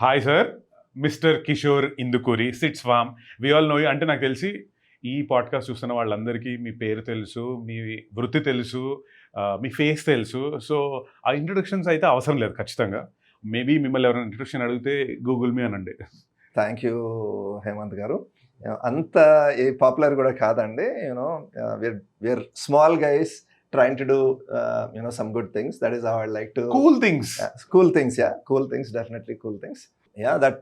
Hi sir, mister Kishore Indukuri, Sid's farm. We all know you. అంటే నాకు తెలిసి ఈ పాడ్కాస్ట్ చూస్తున్న వాళ్ళందరికీ మీ పేరు తెలుసు, మీ వృత్తి తెలుసు, మీ ఫేస్ తెలుసు. సో ఆ ఇంట్రొడక్షన్స్ అయితే అవసరం లేదు ఖచ్చితంగా. మేబీ మిమ్మల్ని ఎవరైనా ఇంట్రొడక్షన్ అడిగితే గూగుల్ మీ అనండి. థ్యాంక్ యూ హేమంత్ గారు. అంత పాపులర్ కూడా కాదండి. We are small guys trying to do some good things. That is how I like to cool things. cool things, definitely cool things, that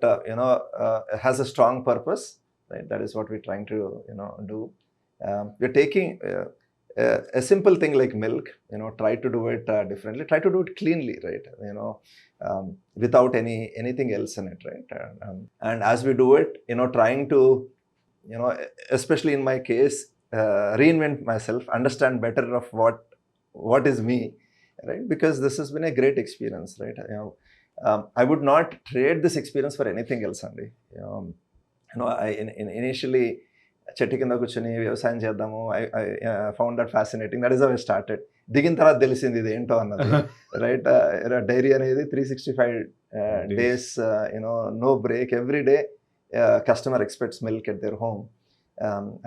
has a strong purpose, right? That is what we're trying to do. We're taking a simple thing like milk, try to do it differently, try to do it cleanly, right? Without anything else in it, right? And as we do it, trying to especially in my case, reinvent myself, understand better of what is me, right? Because this has been a great experience, right? I would not trade this experience for anything else, Andy. I initially చెట్టు కింద కూర్చొని వ్యవసాయం చేద్దాము, I found that fascinating. That is how I started. దిగిన తర్వాత తెలిసింది ఇది ఏంటో అన్నది, రైట్? డైరీ అనేది 365 days, no break, every day customer expects milk at their home.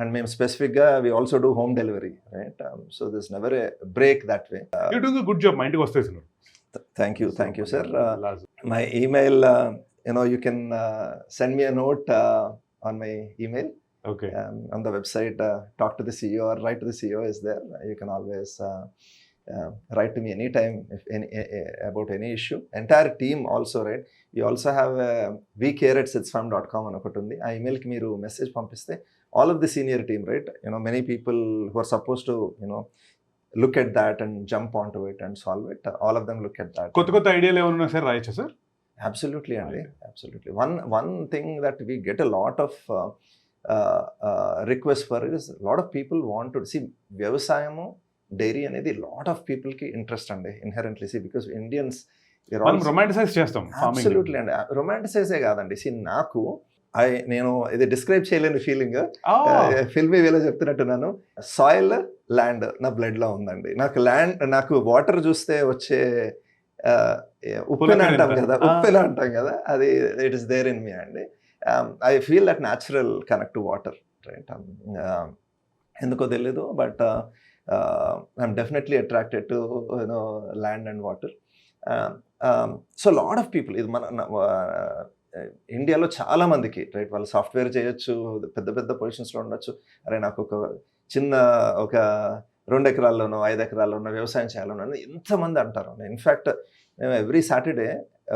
And మేము స్పెసిఫిక్గా we also do home delivery, right? So there's never a break that way. You doing a good job. మా ఇంటికి వస్తాయి sir. Thank you sir. My email, you can send me a note on my email. Okay. On the website, talk to the CEO or write to the CEO is there. You can always write to me anytime if about any issue. Entire team also, right? We also have vcare@sitsfarm.com అని ఒకటి ఉంది. ఆ ఇమెయిల్కి మీరు message పంపిస్తే all of the senior team, right? Many people who are supposed to look at that and jump onto it and solve it, all of them look at that. కొత్త ఐడియాలు ఏమన్నా sir రాయచ్చా sir? Absolutely, Andy. Absolutely. One thing that we get a lot of requests for is a lot of people want to see వ్యవసాయము, dairy అనేది lot of people కి interest అండి inherently. See, because Indians మనం romanticise చేస్తాం. Absolutely అండి. రొమాంటిసైజే కాదండి. See, నేను ఇది డిస్క్రైబ్ చేయలేని ఫీలింగ్, ఫిల్మీ వేలో చెప్తున్నట్టున్నాను. సాయిల్, ల్యాండ్ నా బ్లడ్లో ఉందండి. నాకు వాటర్ చూస్తే వచ్చే ఉప్పెన అంటాం కదా, అది it is there in me అండి. I feel that natural connect to water, right? ఎందుకో తెలీదు, but I'm definitely attracted to land and water. So lot of people, ఇది మన ఇండియాలో చాలా మందికి, రైట్? వాళ్ళు సాఫ్ట్వేర్ చేయొచ్చు, పెద్ద పెద్ద పొజిషన్స్లో ఉండొచ్చు. అరే నాకు ఒక 2 ఎకరాల్లోనో 5 ఎకరాల్లోనో వ్యవసాయం చేయాలన్నా ఎంతమంది అంటారు. ఇన్ఫ్యాక్ట్ మేము ఎవ్రీ సాటర్డే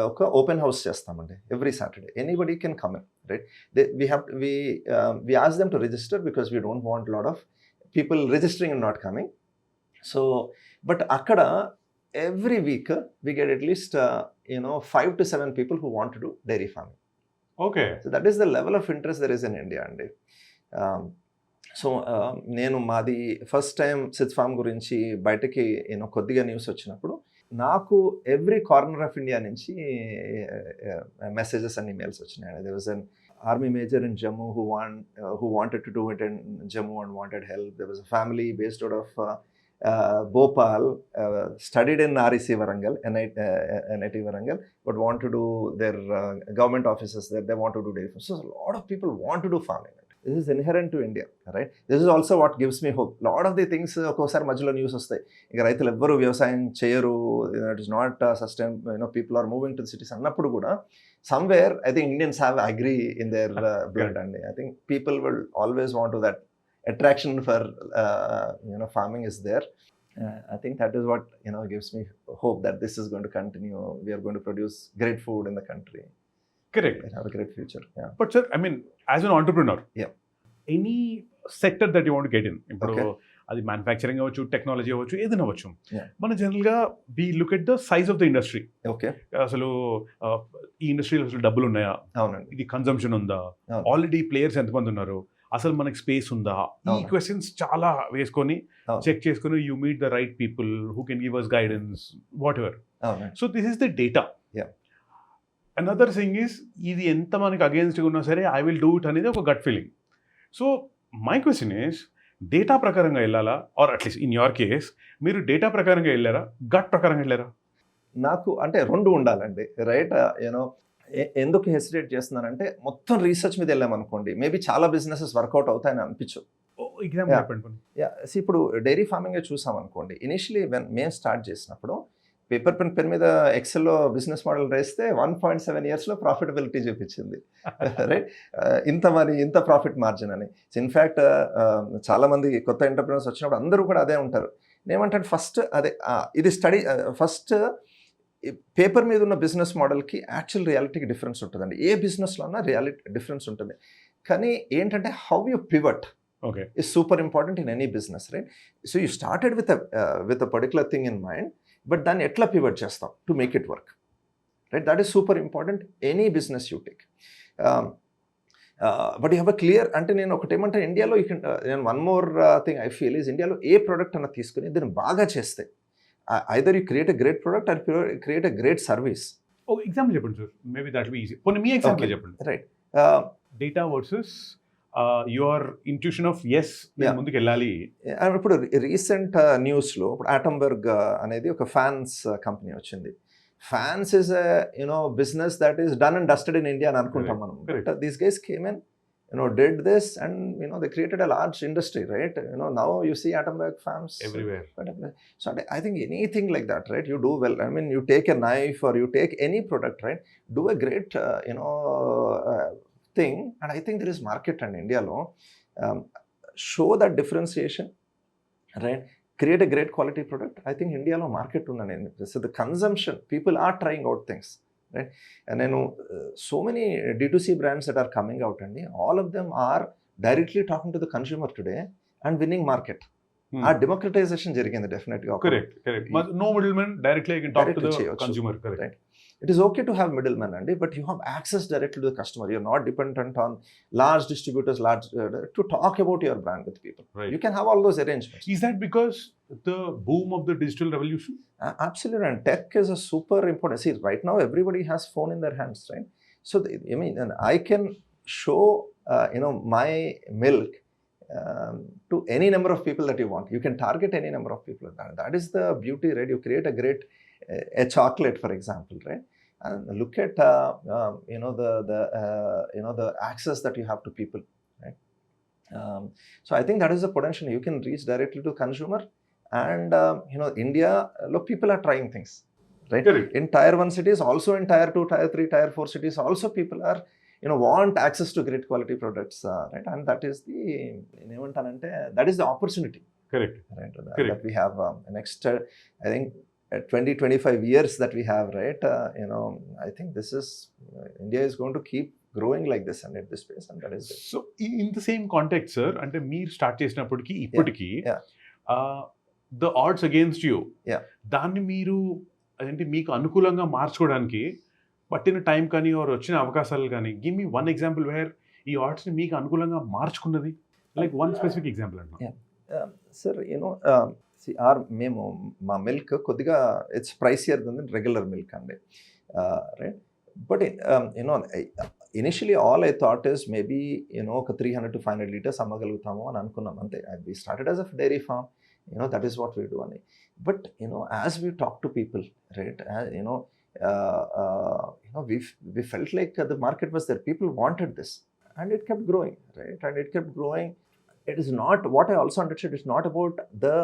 ఒక ఓపెన్ హౌస్ చేస్తామండి. Every Saturday anybody can come in, right? we ask them to register because we don't want a lot of people registering and not coming. So but అక్కడ every week we get at least 5 to 7 people who want to do dairy farming. Okay. So that is the level of interest there is in India, అండి. So నేను మాది first time sits form గురించి బయటకి కొద్దిగా news వచ్చినప్పుడు నాకు every corner of India నుంచి messages and emails వచ్చినాయి. There was an army major in Jammu who wanted to do it in Jammu and wanted help. There was a family based out of Bhopal, studied in REC Warangal, NIT Warangal, but want to do their government offices there. They want to do dairy farm. So a lot of people want to do farming. This is inherent to India, right? This is also what gives me hope. Lot of the things ఒక్కోసారి మధ్యలో news వస్తాయి, ఇక రైతులు ఎవ్వరు వ్యవసాయం చేయరు, it is not sustain, people are moving to the cities అన్నప్పుడు కూడా somewhere I think Indians have agri in their blood, and I think people will always want to that attraction for farming is there. I think that is what gives me hope that this is going to continue. We are going to produce great food in the country. Correct. We have a great future. Yeah. But sir, I mean, as an entrepreneur, yeah, any sector that you want to get in, ఇప్పుడు Okay. అది manufacturing అవ్వచ్చు, technology అవ్వచ్చు, ఏదైనా అవ్వచ్చు. Yeah. మన జనరల్గా we look at the size of the industry. Okay. అసలు ఈ ఇండస్ట్రీలో అసలు డబ్బులు ఉన్నాయా, అవునండి. ఇది కన్జంప్షన్ ఉందా, అవును. ఆల్రెడీ ప్లేయర్స్ ఎంతమంది ఉన్నారు, అసలు మనకి స్పేస్ ఉందా, ఈ అవును. క్వశ్చన్స్ చాలా వేసుకొని అవును. చెక్ చేసుకొని you meet the right people who can give us guidance, whatever. అవునండి. So this is the data. Yeah. Another thing is, ఇది ఎంత మనకి అగేన్స్ట్గా ఉన్నా సరే ఐ విల్ డూ ఇట్ అనేది ఒక gut feeling. So my question is, data ప్రకారంగా వెళ్ళాలా, or at least in your case మీరు డేటా ప్రకారంగా వెళ్ళారా, గట్ ప్రకారంగా వెళ్ళారా? నాకు అంటే రెండు ఉండాలండి, రైట్? ఎందుకు హెసిటేట్ చేస్తున్నానంటే మొత్తం రీసెర్చ్ మీద వెళ్ళామనుకోండి మేబీ చాలా బిజినెసెస్ వర్కౌట్ అవుతాయని అనిపించు. Example Yeah. చెప్పండి. ఇప్పుడు డైరీ ఫార్మింగే చూసామనుకోండి, ఇనిషియలీ మేము స్టార్ట్ చేసినప్పుడు పేపర్ పెన్ మీద ఎక్సెల్లో బిజినెస్ మోడల్ రాస్తే 1.7 ఇయర్స్లో ప్రాఫిటబిలిటీ చూపించింది. రైట్, ఇంత మనీ, ఇంత ప్రాఫిట్ మార్జిన్ అని. ఇన్ఫ్యాక్ట్ చాలామంది కొత్త ఎంటర్ప్రినర్స్ వచ్చినప్పుడు అందరూ కూడా అదే ఉంటారు. నేనేమంటాను ఫస్ట్ అదే ఇది స్టడీ ఫస్ట్ పేపర్ మీద ఉన్న బిజినెస్ మోడల్కి యాక్చువల్ రియాలిటీకి డిఫరెన్స్ ఉంటుందండి. ఏ బిజినెస్లో అన్నా రియాలిటీ డిఫరెన్స్ ఉంటుంది. కానీ ఏంటంటే how you pivot okay. is super important in any business, right? So you started with a particular thing in mind, but then etla pivot chestam to make it work, right? That is super important any business you take. But you have a clear అంటే నేను ఒకటి ఏమంటే ఇండియాలో you can నేను one more thing I feel is ఇండియాలో a product అన్న తీసుకుని దీన్ని బాగా చేస్తే either you create a great product or create a great service. ఒక ఎగ్జాంపుల్ చెప్పండి sir, maybe that be easy. పోనీ మీ ఎగ్జాంపుల్ Okay. చెప్పండి. Right, data versus your intuition of yes Yeah. ముందుకు వెళ్ళాలి. ఇప్పుడు రీసెంట్ న్యూస్లో ఇప్పుడు ఆటంబర్గ్ అనేది ఒక ఫ్యాన్స్ కంపెనీ వచ్చింది. Fans is business that is done and dusted in India అని అనుకుంటాం మనం. Correct. But these guys came in did this and they created a large industry, right? Now you see Atomberg fans Everywhere. So I think anything like that, right, you do well. I mean, you take a knife or you take any product, right, do a great thing, and I think there is market in India lo show that differentiation, right, create a great quality product. I think India lo market undani. So the consumption, people are trying out things, right? And so many D2C brands that are coming out, and all of them are directly talking to the consumer today and winning market. ఆ democratization జరిగింది డెఫినెట్గా. Correct. No middle man, directly I can talk to the consumer. Correct. It is okay to have middlemen, but you have access directly to the customer. You're not dependent on large distributors, to talk about your brand with people. Right. You can have all those arrangements. Is that because the boom of the digital revolution? Absolutely, and tech is a super important. See, right now everybody has phone in their hands, right? So and I can show my milk to any number of people that you want. You can target any number of people. That is the beauty, right? You create a great a chocolate, for example, right? And look at the access that you have to people, right? So I think that is the potential. You can reach directly to consumer, and India, look, people are trying things, right? Correct. In tier 1 cities, also in tier 2, tier 3, tier 4 cities, also people are want access to great quality products, right? And that is the opportunity, Correct. right? Correct. That we have next I think 20-25 years that we have, right? I think this is India is going to keep growing like this and at this pace, and that is it. So in the same context sir, అంటే మీరు start చేసినప్పటికీ ఇప్పటికీ Yeah. The odds against you, Yeah. దాన్ని మీరు అదేంటి మీకు అనుకూలంగా మార్చుకోవడానికి పట్టిన టైం కానీ ఆర్ వచ్చిన అవకాశాలు కానీ, give me one example where ఈ ఆడ్స్ని మీకు అనుకూలంగా మార్చుకున్నది, లైక్ వన్ స్పెసిఫిక్ ఎగ్జాంపుల్ అంటున్నా. సార్ మేము మా మిల్క్ కొద్దిగా it's pricier then regular milk అండి, right? But initially all I thought is maybe ఒక 300 to 500 లీటర్స్ అమ్మగలుగుతాము అని అనుకున్నాం అంతే. We started as a dairy farm, that is what we do అని. But as we talk to people, right, we felt like the market was there, people wanted this, and it kept growing, right? And it kept growing. It is not, what I also understood, it's not about the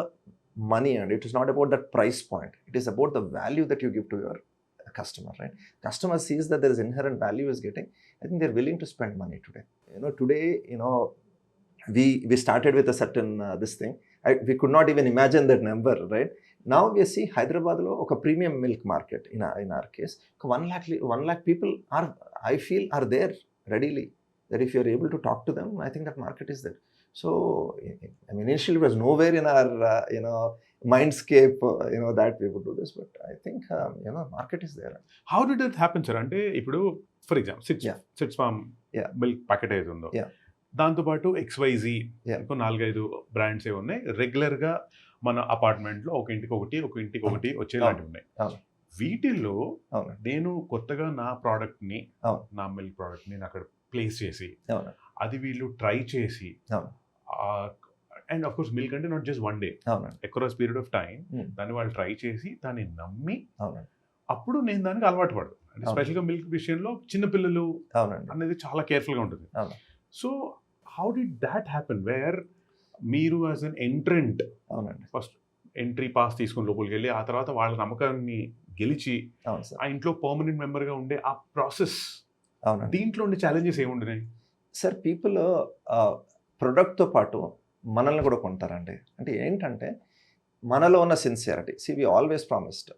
money, and it is not about that price point. It is about the value that you give to your customer, right? Customer sees that there is inherent value is getting. I think they're willing to spend money today. Today, we started with a certain this thing. We could not even imagine that number, right? Now we see Hyderabad lo oka premium milk market in our case. 1 lakh people I feel are there readily. That if you're able to talk to them, I think that market is there. So, I mean, initially it was nowhere in our, mindscape, that we would do this. But I think, market is there. How did it happen sir? అంటే ఇప్పుడు for example Yeah. Sid's farm Yeah. Milk packet ఏది ఉందో, Yeah. దాంతోపాటు XYZ Yeah. ఇంకో 4-5 brands ఏ ఉన్నాయి రెగ్యులర్గా మన అపార్ట్మెంట్లో ఒక ఇంటికి ఒకటి వచ్చేలాంటివి ఉన్నాయి. అవును. వీటిల్లో అవును. నేను కొత్తగా నా ప్రోడక్ట్ని, అవును. నా మిల్క్ ప్రోడక్ట్ని నేను అక్కడ ప్లేస్ చేసి, అవును. అది వీళ్ళు ట్రై చేసి, అవును. అండ్ ఆఫ్ కోర్స్ మిల్క్ అంటే నాట్ జస్ట్ వన్ డే, అవును. Across period of time Hmm. దాన్ని వాళ్ళు ట్రై చేసి దాన్ని నమ్మి అవును. అప్పుడు నేను దానికి అలవాటు పడదు. అంటే స్పెషల్గా మిల్క్ విషయంలో చిన్నపిల్లలు అవునండి. అనేది చాలా కేర్ఫుల్గా ఉంటుంది. అవును. So how did that happen where మీరు యాజ్ అన్ ఎంట్రెంట్ అవునండి. ఫస్ట్ ఎంట్రీ పాస్ తీసుకుని లోపలికి వెళ్ళి ఆ తర్వాత వాళ్ళ నమ్మకాన్ని గెలిచి అవును సార్. ఆ ఇంట్లో పర్మనెంట్ మెంబర్గా ఉండే ఆ ప్రాసెస్ అవునండి. దీంట్లో ఉండే ఛాలెంజెస్ ఏముంటున్నాయి? సార్ పీపుల్ ప్రొడక్ట్‌తో పాటు మనల్ని కూడా కొంటారండి. అంటే ఏంటంటే మనలో ఉన్న సిన్సియారిటీ. వి ఆల్వేస్ ప్రామిస్డ్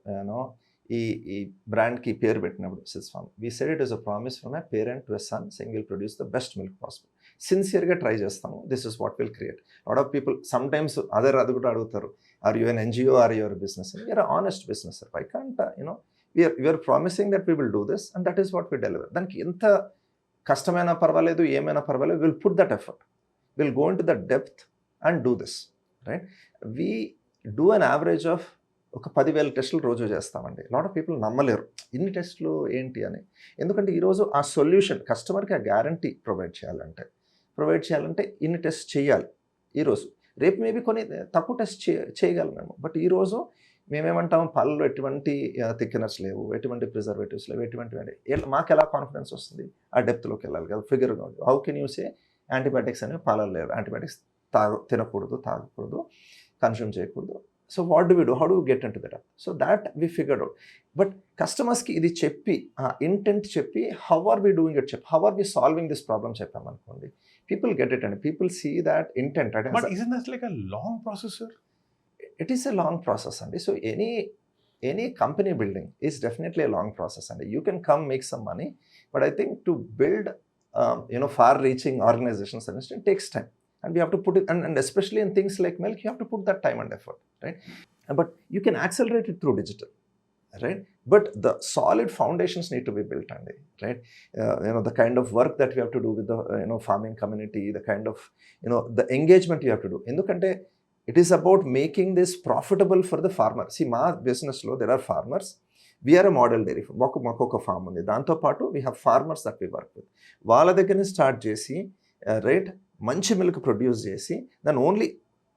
ఈ ఈ బ్రాండ్‌కి పేరు పెట్టినప్పుడు సిస్ farm we said it is a promise from a parent to a son saying will produce the best milk possible. సిన్సియర్‌గా ట్రై చేస్తాము. This is what will create. Lot of people sometimes అది కూడా అడుగుతారు. Are you an NGO or you are business? We are honest business sir. Why can't we are promising that we will do this and that is what we deliver. దానికి ఎంత కష్టమైనా పర్వాలేదు, ఏమైనా పర్వాలేదు, will put that effort. Will go into the depth and do this. Right? We do an average of ఒక 10,000 టెస్టులు రోజు చేస్తామండి. లాట్ ఆఫ్ పీపుల్ నమ్మలేరు ఇన్ని టెస్టులు ఏంటి అని. ఎందుకంటే ఈరోజు ఆ సొల్యూషన్ కస్టమర్కి ఆ గ్యారంటీ ప్రొవైడ్ చేయాలంటే ఇన్ని టెస్ట్ చేయాలి ఈరోజు. రేపు మేబీ కొన్ని తక్కువ టెస్ట్ చేయగలం మేము. బట్ ఈరోజు మేమేమంటాం, పళ్ళలో ఎటువంటి థిక్నెస్ లేవు, ఎటువంటి ప్రిజర్వేటివ్స్ లేవు, ఎటువంటివి మాకు ఎలా కాన్ఫిడెన్స్ వస్తుంది? ఆ డెప్త్లోకి వెళ్ళాలి కదా, figure how can you say antibiotics అనేవి పాలలో లేవు, యాంటీబయాటిక్స్ తినకూడదు, తాగకూడదు, కన్స్యూమ్ చేయకూడదు. So what do we do? How do get in to that? So that we figured out. But కస్టమర్స్కి ఇది చెప్పి, ఆ ఇంటెంట్ చెప్పి, how are we doing it చెప్పి, how are we solving this problem చెప్పామనుకోండి, పీపుల్ గెట్ ఇట్ అండి. People see that intent. But isn't that like a long process sir? It is a long process అండి. So any company building is definitely a long process అండి. You can come make some money, but I think to build far reaching organisations and it takes time, and we have to put it, and especially in things like milk, you have to put that time and effort, right? But you can accelerate it through digital, right? But the solid foundations need to be built, and right, the kind of work that we have to do with the farming community, the kind of the engagement you have to do. Endukante it is about making this profitable for the farmer. See, ma business lo there are farmers. We are a model dairy farm. మాకు ఒక form ఉంది. దాంతోపాటు we have farmers that we work with. వాళ్ళ దగ్గర నుంచి start చేసి right మంచి milk produce చేసి దాన్ని ఓన్లీ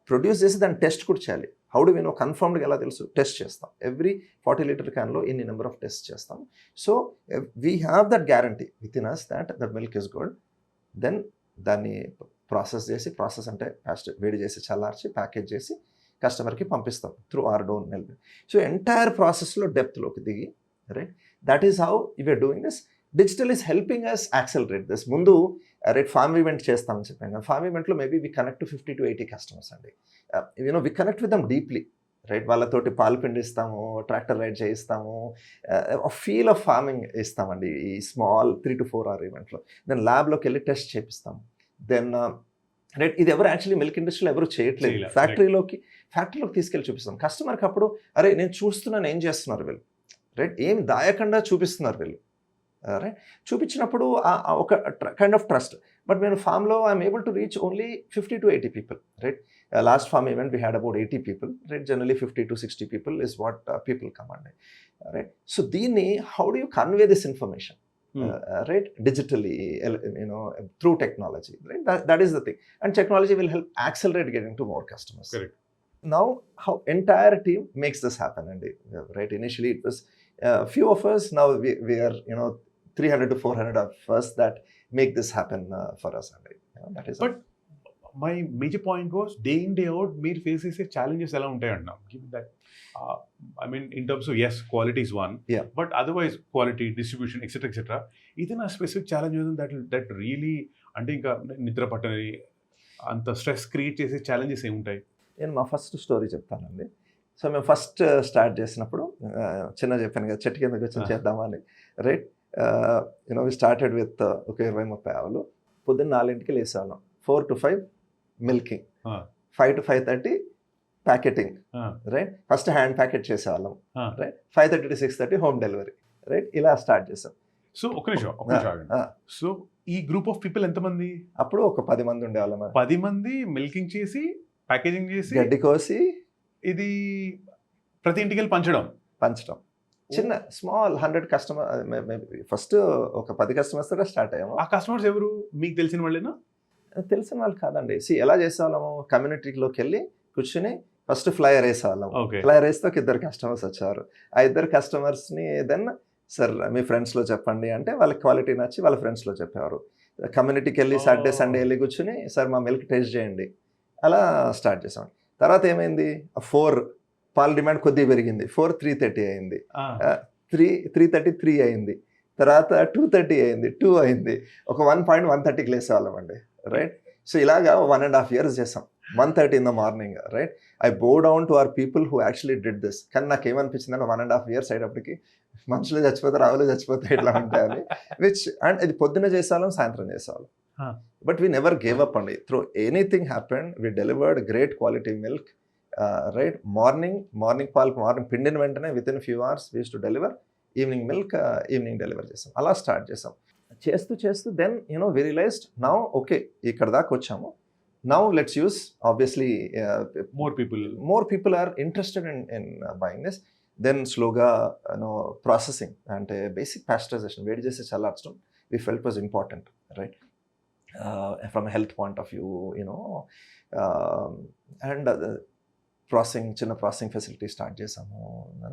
ప్రొడ్యూస్ చేసి దాన్ని టెస్ట్ కూడా చేయాలి. How do we know? కన్ఫర్మ్డ్గా ఎలా తెలుసు? టెస్ట్ చేస్తాం. ఎవ్రీ 40 లీటర్ క్యాన్లో ఇన్ని నెంబర్ ఆఫ్ టెస్ట్ చేస్తాం. So we have that guarantee within us that milk is good. Then దాన్ని ప్రాసెస్ అంటే వేడి చేసి చల్లార్చి ప్యాకేజ్ చేసి కస్టమర్కి పంపిస్తాం through our done milk. So entire ప్రాసెస్లో డెప్త్లోకి దిగి, right, that is how you're doing this. Digital is helping us accelerate this. ముందు రైట్ ఫార్మ్ ఈవెంట్ చేస్తామని చెప్పాను. ఫార్మ్ ఈవెంట్లో maybe we connect 50 to 80 customers అండి. We connect with them deeply, right. వాళ్ళతోటి పాలు పిండిస్తాము, ట్రాక్టర్ రైడ్ చేయిస్తాము, ఫీల్ ఆఫ్ ఫార్మింగ్ ఇస్తామండి ఈ స్మాల్ 3 to 4 hour ఈవెంట్లో. దెన్ ల్యాబ్లోకి వెళ్ళి టెస్ట్ చేపిస్తాము. దెన్ రైట్, ఇది ఎవరు యాక్చువల్లీ మిల్క్ ఇండస్ట్రీలో ఎవరు చేయట్లేదు. ఫ్యాక్టరీలోకి తీసుకెళ్ళి చూపిస్తాం కస్టమర్కి. అప్పుడు అరే నేను చూస్తున్నాను ఏం చేస్తున్నారు వీళ్ళు, రైట్, ఏం దాయకుండా చూపిస్తున్నారు వీళ్ళు, రైట్. చూపించినప్పుడు ఒక కైండ్ ఆఫ్ ట్రస్ట్. బట్ నేను ఫామ్లో I'm able to reach only 50 to 80 people, right. Last farm event we had about 80 people, right. Generally 50 to 60 people is what people come అండి, రైట్. సో దీన్ని how do you convey this information, right, digitally, through technology, right? That is the thing, and technology will help accelerate getting to more customers. Correct. Now how entire team makes this happen, and right, initially it was few of us. Now we are 300 to 400 of us that make this happen for us, and that is. But my major point was day in day out మీరు face చేసే challenges ఎలా ఉంటాయి అంటున్నాం. Give that I mean in terms of yes, quality is one, Yeah, but otherwise quality, distribution, etc. ఏదైనా specific challenge that really అంటే ఇంకా నిద్ర పట్టని అంత స్ట్రెస్ క్రియేట్ చేసే ఛాలెంజెస్ ఏముంటాయి? నేను మా ఫస్ట్ స్టోరీ చెప్తానండి. సో మేము ఫస్ట్ స్టార్ట్ చేసినప్పుడు చిన్న చెప్పాను కదా, చెట్టు కిందకి వచ్చి చేద్దామని, రైట్. వి స్టార్టెడ్ విత్ ఒక 20-30 ఆవులు. పొద్దున్న 4 లేసేవాళ్ళం. 4 to 5 milking, 5 to 5:30 packeting, right. First hand packet చేసేవాళ్ళం, right. 5:30 to 6:30 home delivery, right. ఇలా స్టార్ట్ చేసాం. సో ఒక నిమిషం. సో ఈ గ్రూప్ ఆఫ్ పీపుల్ ఎంతమంది? అప్పుడు ఒక 10 మంది ఉండేవాళ్ళం. 10 మంది మిల్కింగ్ చేసి, ప్యాకేజింగ్ చేసి, గడ్డి కోసి, ఇది ప్రతి ఇంటికి వెళ్ళి పంచడం. చిన్న స్మాల్ 100 కస్టమర్. ఫస్ట్ ఒక 10 కస్టమర్స్ తో స్టార్ట్ అయ్యాము. ఆ కస్టమర్స్ ఎవరు? మీకు తెలిసిన వాళ్ళేనా? తెలిసిన వాళ్ళు కాదండి. ఎలా చేసేవాళ్ళము, కమ్యూనిటీలోకి వెళ్ళి కూర్చుని ఫస్ట్ ఫ్లైయర్ వేసేవాళ్ళం. ఫ్లైయర్ వేస్తే ఒక 2 కస్టమర్స్ వచ్చారు. ఆ 2 కస్టమర్స్ని దెన్ సార్ మీ ఫ్రెండ్స్లో చెప్పండి అంటే వాళ్ళకి క్వాలిటీ నచ్చి వాళ్ళ ఫ్రెండ్స్లో చెప్పేవారు. కమ్యూనిటీకి వెళ్ళి సాటర్డే సండే వెళ్ళి కూర్చొని సార్ మా మిల్క్ టేస్ట్ చేయండి, అలా స్టార్ట్ చేసాం. తర్వాత ఏమైంది, 4 పాల డిమాండ్ కొద్దిగా పెరిగింది, 3:30 అయింది, 3:33 అయింది, తర్వాత 2:30 అయింది, 2 అయింది, ఒక 1:30కి లేసేవాళ్ళం అండి, రైట్. సో ఇలాగా 1.5 years చేసాం, 1:30 in the morning, right. I బో down to our people who actually did this. కానీ నాకు ఏమనిపించింది అంటే 1.5 years అయ్యేటప్పటికి మనుషులు చచ్చిపోతారు, ఆవులు చచ్చిపోతాయి, ఇట్లా ఉంటాయని. విచ్ అండ్ ఇది పొద్దున్న చేసేవాళ్ళం, సాయంత్రం చేసేవాళ్ళం. But we never gave up అండి. Through anything happened we delivered great quality milk, right. Morning పాలు పిండిన వెంటనే within few hours we use to deliver. Evening milk evening deliver చేసాం. అలా స్టార్ట్ చేసాం. చేస్తూ then we realised now okay ఇక్కడ దాకా వచ్చాము, now let's use obviously more people are interested in buying this. దెన్ స్లోగా ప్రాసెసింగ్ అంటే బేసిక్ పాస్టరైజేషన్, వేడి చేసి చల్లార్చడం we felt was important, right, from health point of view, and చిన్న ప్రాసెసింగ్ ఫెసిలిటీ స్టార్ట్ చేసాము.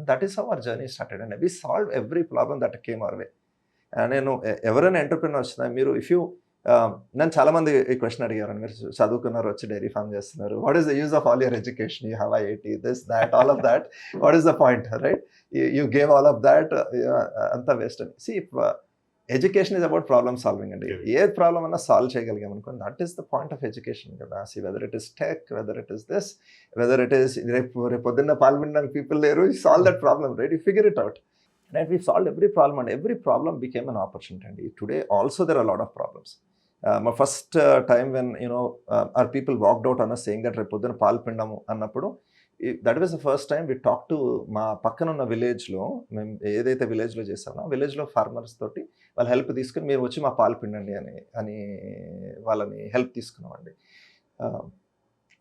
That is how our journey started and we solve every problem that came our way. నేను ఎవరైనా entrepreneur వచ్చినా మీరు నన్ను చాలామంది ఈ క్వశ్చన్ అడిగారు, మీరు చదువుకున్నారు, వచ్చి డైరీ ఫార్మ్ చేస్తున్నారు, what is the use of all your education, you have IIT, this that all of that, what is the point, right, you gave all of that, అంతా వేస్ట్ అని. See education is about problem solving అండి. ఏ problem అన్నా solve చేయగలిగాం అనుకోండి, that is the point of education కదా. See whether it is tech, whether it is this, whether it is రేపు పొద్దున్న పాల్గొనడానికి పీపుల్ లేరు, solve that problem, right, you figure it out. Right, we solved every problem and every problem became an opportunity. Today also there are a lot of problems. My first time when our people walked out on us saying that repodana paal pindamu annappudu, that was the first time we talked to మా పక్కన ఉన్న విలేజ్లో, మేము ఏదైతే విలేజ్లో చేసామో విలేజ్లో farmers తోటి వాళ్ళు హెల్ప్ తీసుకుని మీరు వచ్చి మా పాలు పిండండి అని వాళ్ళని హెల్ప్ తీసుకున్నామండి.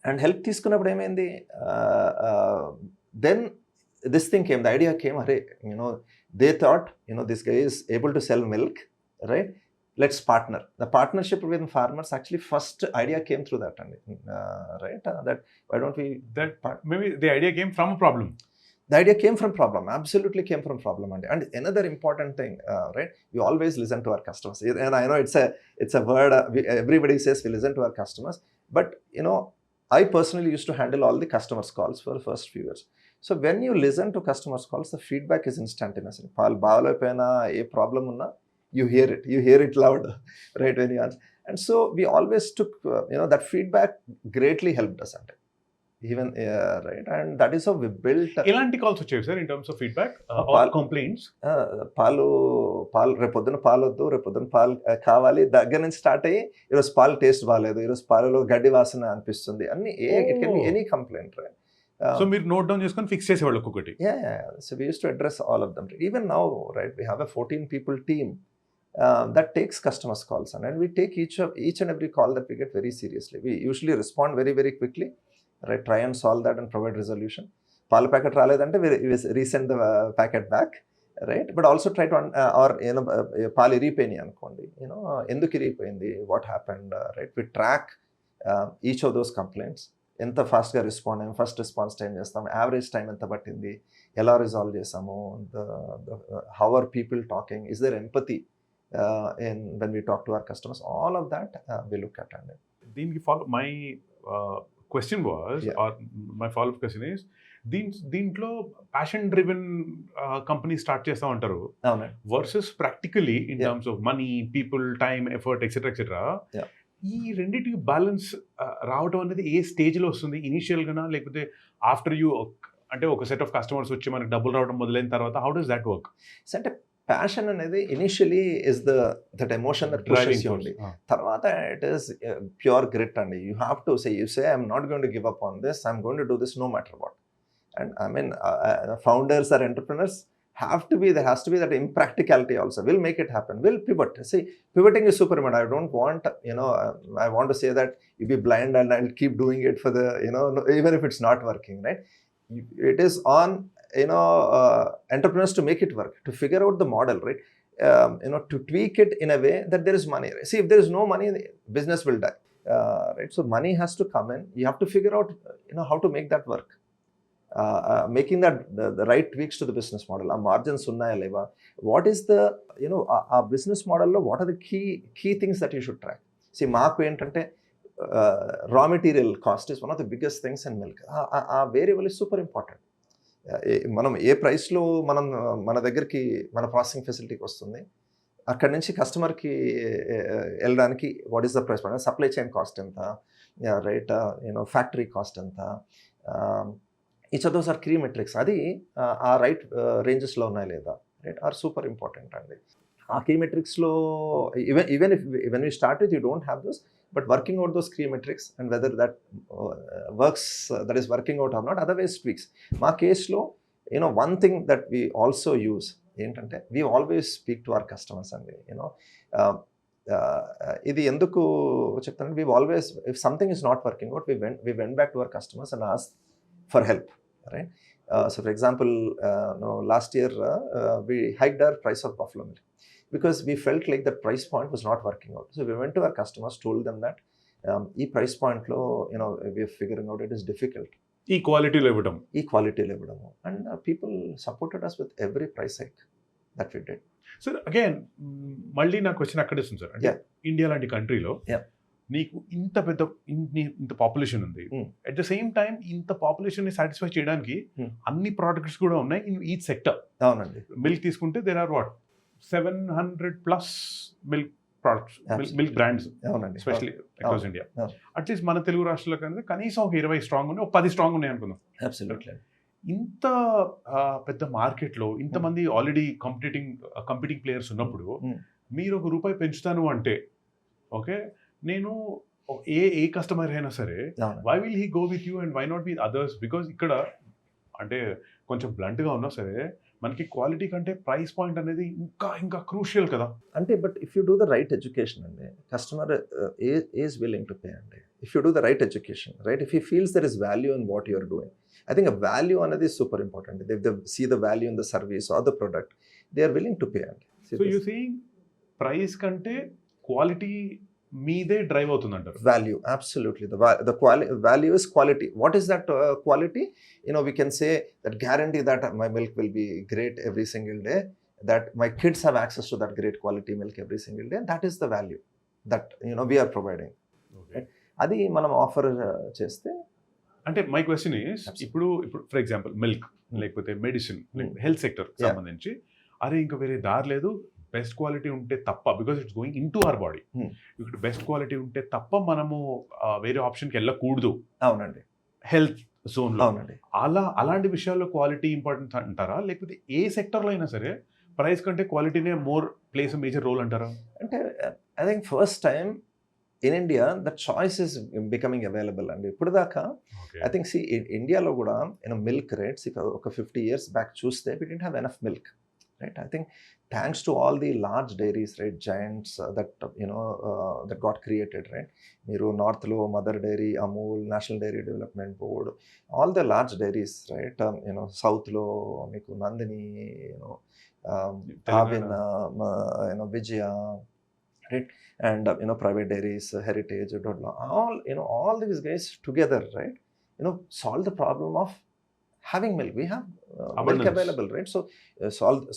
అండ్ హెల్ప్ తీసుకున్నప్పుడు ఏమైంది, then this thing came, the idea came, they thought, this guy is able to sell milk, right, let's partner. The partnership with farmers, actually first idea came through that, right, that why don't we, maybe the idea came from a problem. The idea came from problem, absolutely came from problem. And another important thing, right, we always listen to our customers. And I know it's a word, everybody says we listen to our customers, but I personally used to handle all the customers calls for the first few years. So when you listen to customers calls, the feedback is instantaneous. Paal baavalepoyina A problem ఉన్నా you hear it loud, right, when you answer. And so we always took that feedback greatly helped us, even right, and that is how we built. ఎలాంటి calls వచ్చాయి sir in terms of feedback or complaints? పాలు రేపొద్దున పాలు వద్దు, రేపొద్దున పాలు కావాలి దగ్గర నుంచి స్టార్ట్ అయ్యి ఈరోజు పాలు టేస్ట్ బాగాలేదు, ఈరోజు పాలలో గడ్డి వాసన అనిపిస్తుంది, అన్ని it can be any complaint, right. So మీరు నోట్ డౌన్ చేసుకొని ఫిక్స్ చేసేవాళ్ళు ఒక్కొక్కటి? So we used to address all of them. Even now, right, we have a 14 people team that takes customers calls, and we take each and every call that we get very seriously. We usually respond very, very quickly, right, try and solve that and provide resolution. Paal packet raledante we resend the packet back, right, but also try to or paal iripoyini anukondi, enduku iripoyindi, what happened, right, we track each of those complaints. ఎంత ఫాస్ట్గా respond అయ్యాము, first response time చేస్తాము, average time ఎంత పట్టింది, ఎలా resolve చేసాము, how are people talking, is there empathy in when we talk to our customers, all of that we look at. అండి దీనికి my question was, or my follow up question is, దీంట్లో passion driven company start చేస్తా ఉంటారు versus practically in terms of money, people, time, effort, etcetera. ఈ రెండింటికి balance రావడం అనేది ఏ స్టేజ్లో వస్తుంది? ఇనిషియల్గానా, లేకపోతే ఆఫ్టర్ యూ అంటే ఒక సెట్ ఆఫ్ కస్టమర్స్ వచ్చి మనకి డబ్బులు రావడం మొదలైన తర్వాత హౌ డస్ దాట్ వర్క్? అంటే ప్యాషన్ అనేది initially is that emotion that pushes you అండి. తర్వాత ఇట్ ఈస్ ప్యూర్ గ్రిట్ అండి. You have to say I'm not going to give up on this, I'm going to do this no matter what. And I mean founders or entrepreneurs there has to be that impracticality also. We'll make it happen. We'll pivot. See, pivoting is super important. I don't want, I want to say that you be blind and I'll keep doing it for the, even if it's not working, right? It is on, entrepreneurs to make it work, to figure out the model, right? To tweak it in a way that there is money, right? See, if there is no money, the business will die, right? So money has to come in. You have to figure out, how to make that work. Making that the right tweaks to the business model. ఆ margins ఉన్నాయా లేవా, what is the ah business మోడల్లో what are the key things that you should track. మాకు ఏంటంటే raw material cost is one of the biggest things in milk. ఆ variable is super important. మనం ఏ ప్రైస్లో మన దగ్గరికి మన ప్రాసెసింగ్ ఫెసిలిటీకి వస్తుంది, అక్కడి నుంచి కస్టమర్కి వెళ్ళడానికి what is the price, supply chain cost ఎంత, రైట్, ఫ్యాక్టరీ కాస్ట్ ఎంత, each of those are key metrics. అది ఆ రైట్ రేంజెస్లో ఉన్నాయా లేదా, రైట్, ఆర్ సూపర్ ఇంపార్టెంట్ అండి. ఆ కీ మెట్రిక్స్లో even if when we start with you don't have those, but working out those key metrics and whether that works, that is working out or not, otherwise tweaks. మా కేసులో one thing that we also use ఏంటంటే we always speak to our customers అండి. ఇది ఎందుకు చెప్తానంటే, we always if something is not working out, we went back to our customers and ask for help, right? So for example, last year we hiked our price of buffalo milk because we felt like that price point was not working out. So we went to our customers, told them that ee price point lo we are figuring out it is difficult. ఈ క్వాలిటీలో ఇవ్వడం, And people supported us with every price hike that we did. Sir again మళ్ళీ నా question అక్కడే వస్తుంది sir. అంటే Yeah. India లాంటి కంట్రీలో Yeah. నీకు ఇంత పెద్ద ఇంత పాపులేషన్ ఉంది, అట్ ద సేమ్ టైం ఇంత పాపులేషన్ ని సాటిస్ఫై చేయడానికి అన్ని ప్రోడక్ట్స్ కూడా ఉన్నాయి ఇన్ ఈచ్ సెక్టర్. అవునండి. మిల్క్ తీసుకుంటే there are what 700+ milk products, milk brands, అవునండి, ఎస్పెషల్లీ అక్రాస్ ఇండియా. అవును. అట్లీస్ట్ మన తెలుగు రాష్ట్రాల్లో కనుక కనీసం ఒక 20 స్ట్రాంగ్ ఉన్నాయి, ఒక 10 స్ట్రాంగ్ ఉన్నాయి అనుకుందాం. అబ్సల్యూట్లీ. ఇంత పెద్ద మార్కెట్లో ఇంతమంది ఆల్రెడీ కంపీటింగ్ ప్లేయర్స్ ఉన్నప్పుడు మీరు ₹1 పెంచుతాను అంటే, ఓకే, నేను ఏ కస్టమర్ అయినా సరే why will he go with you and why not with others? Because ఇక్కడ అంటే కొంచెం బ్లంట్గా ఉన్నా సరే మనకి క్వాలిటీ కంటే ప్రైస్ పాయింట్ అనేది ఇంకా క్రూషియల్ కదా. అంటే but if you do the right education అండి, customer is willing to pay అండి. If you do the right education, right, if you feels there is value in what you're doing, I think value అనేది super important. If they see the value in the service or the product, they are willing to pay అండి. So you seeing price కంటే quality మీదే drive అవుతుంది అంటారు. Value, absolutely. The value is quality. What is that quality? We can say that guarantee that my milk will be great every single day, that my kids have access to that great quality milk every single day. That is the value that we are providing. Okay. అది మనం offer చేస్తే. అంటే my question is, ఇప్పుడు for example milk లేకపోతే medicine health sector సంబంధించి, అరే ఇంకా వేరే దారి లేదు, బెస్ట్ క్వాలిటీ ఉంటే తప్ప, because it's going in to our body, ఇక్కడ బెస్ట్ క్వాలిటీ ఉంటే తప్ప మనము వేరే ఆప్షన్కి వెళ్ళకూడదు. అవునండి. హెల్త్ జోన్లో. అవునండి. అలాంటి విషయాల్లో క్వాలిటీ ఇంపార్టెంట్ అంటారా, లేకపోతే ఏ సెక్టర్లో అయినా సరే ప్రైస్ కంటే క్వాలిటీనే ప్లేస్ మేజర్ రోల్ అంటారా? అంటే I think first time in India that choice is becoming available అండి. ఇప్పుడు దాకా ఐ థింక్ ఇండియాలో కూడా మిల్క్ రేట్స్ ఒక 50 years బ్యాక్ చూస్తే we didn't have enough milk. Right, I think thanks to all the large dairies, right, giants that that got created, right. Meeru north lo Mother Dairy, Amul, National Dairy Development Board, all the large dairies, right. South lo meeku Nandini, Avina, Vijaya, right, and private dairies, Heritage, Dodla, all these guys together, right, solve the problem of having milk. We have milk available, right? So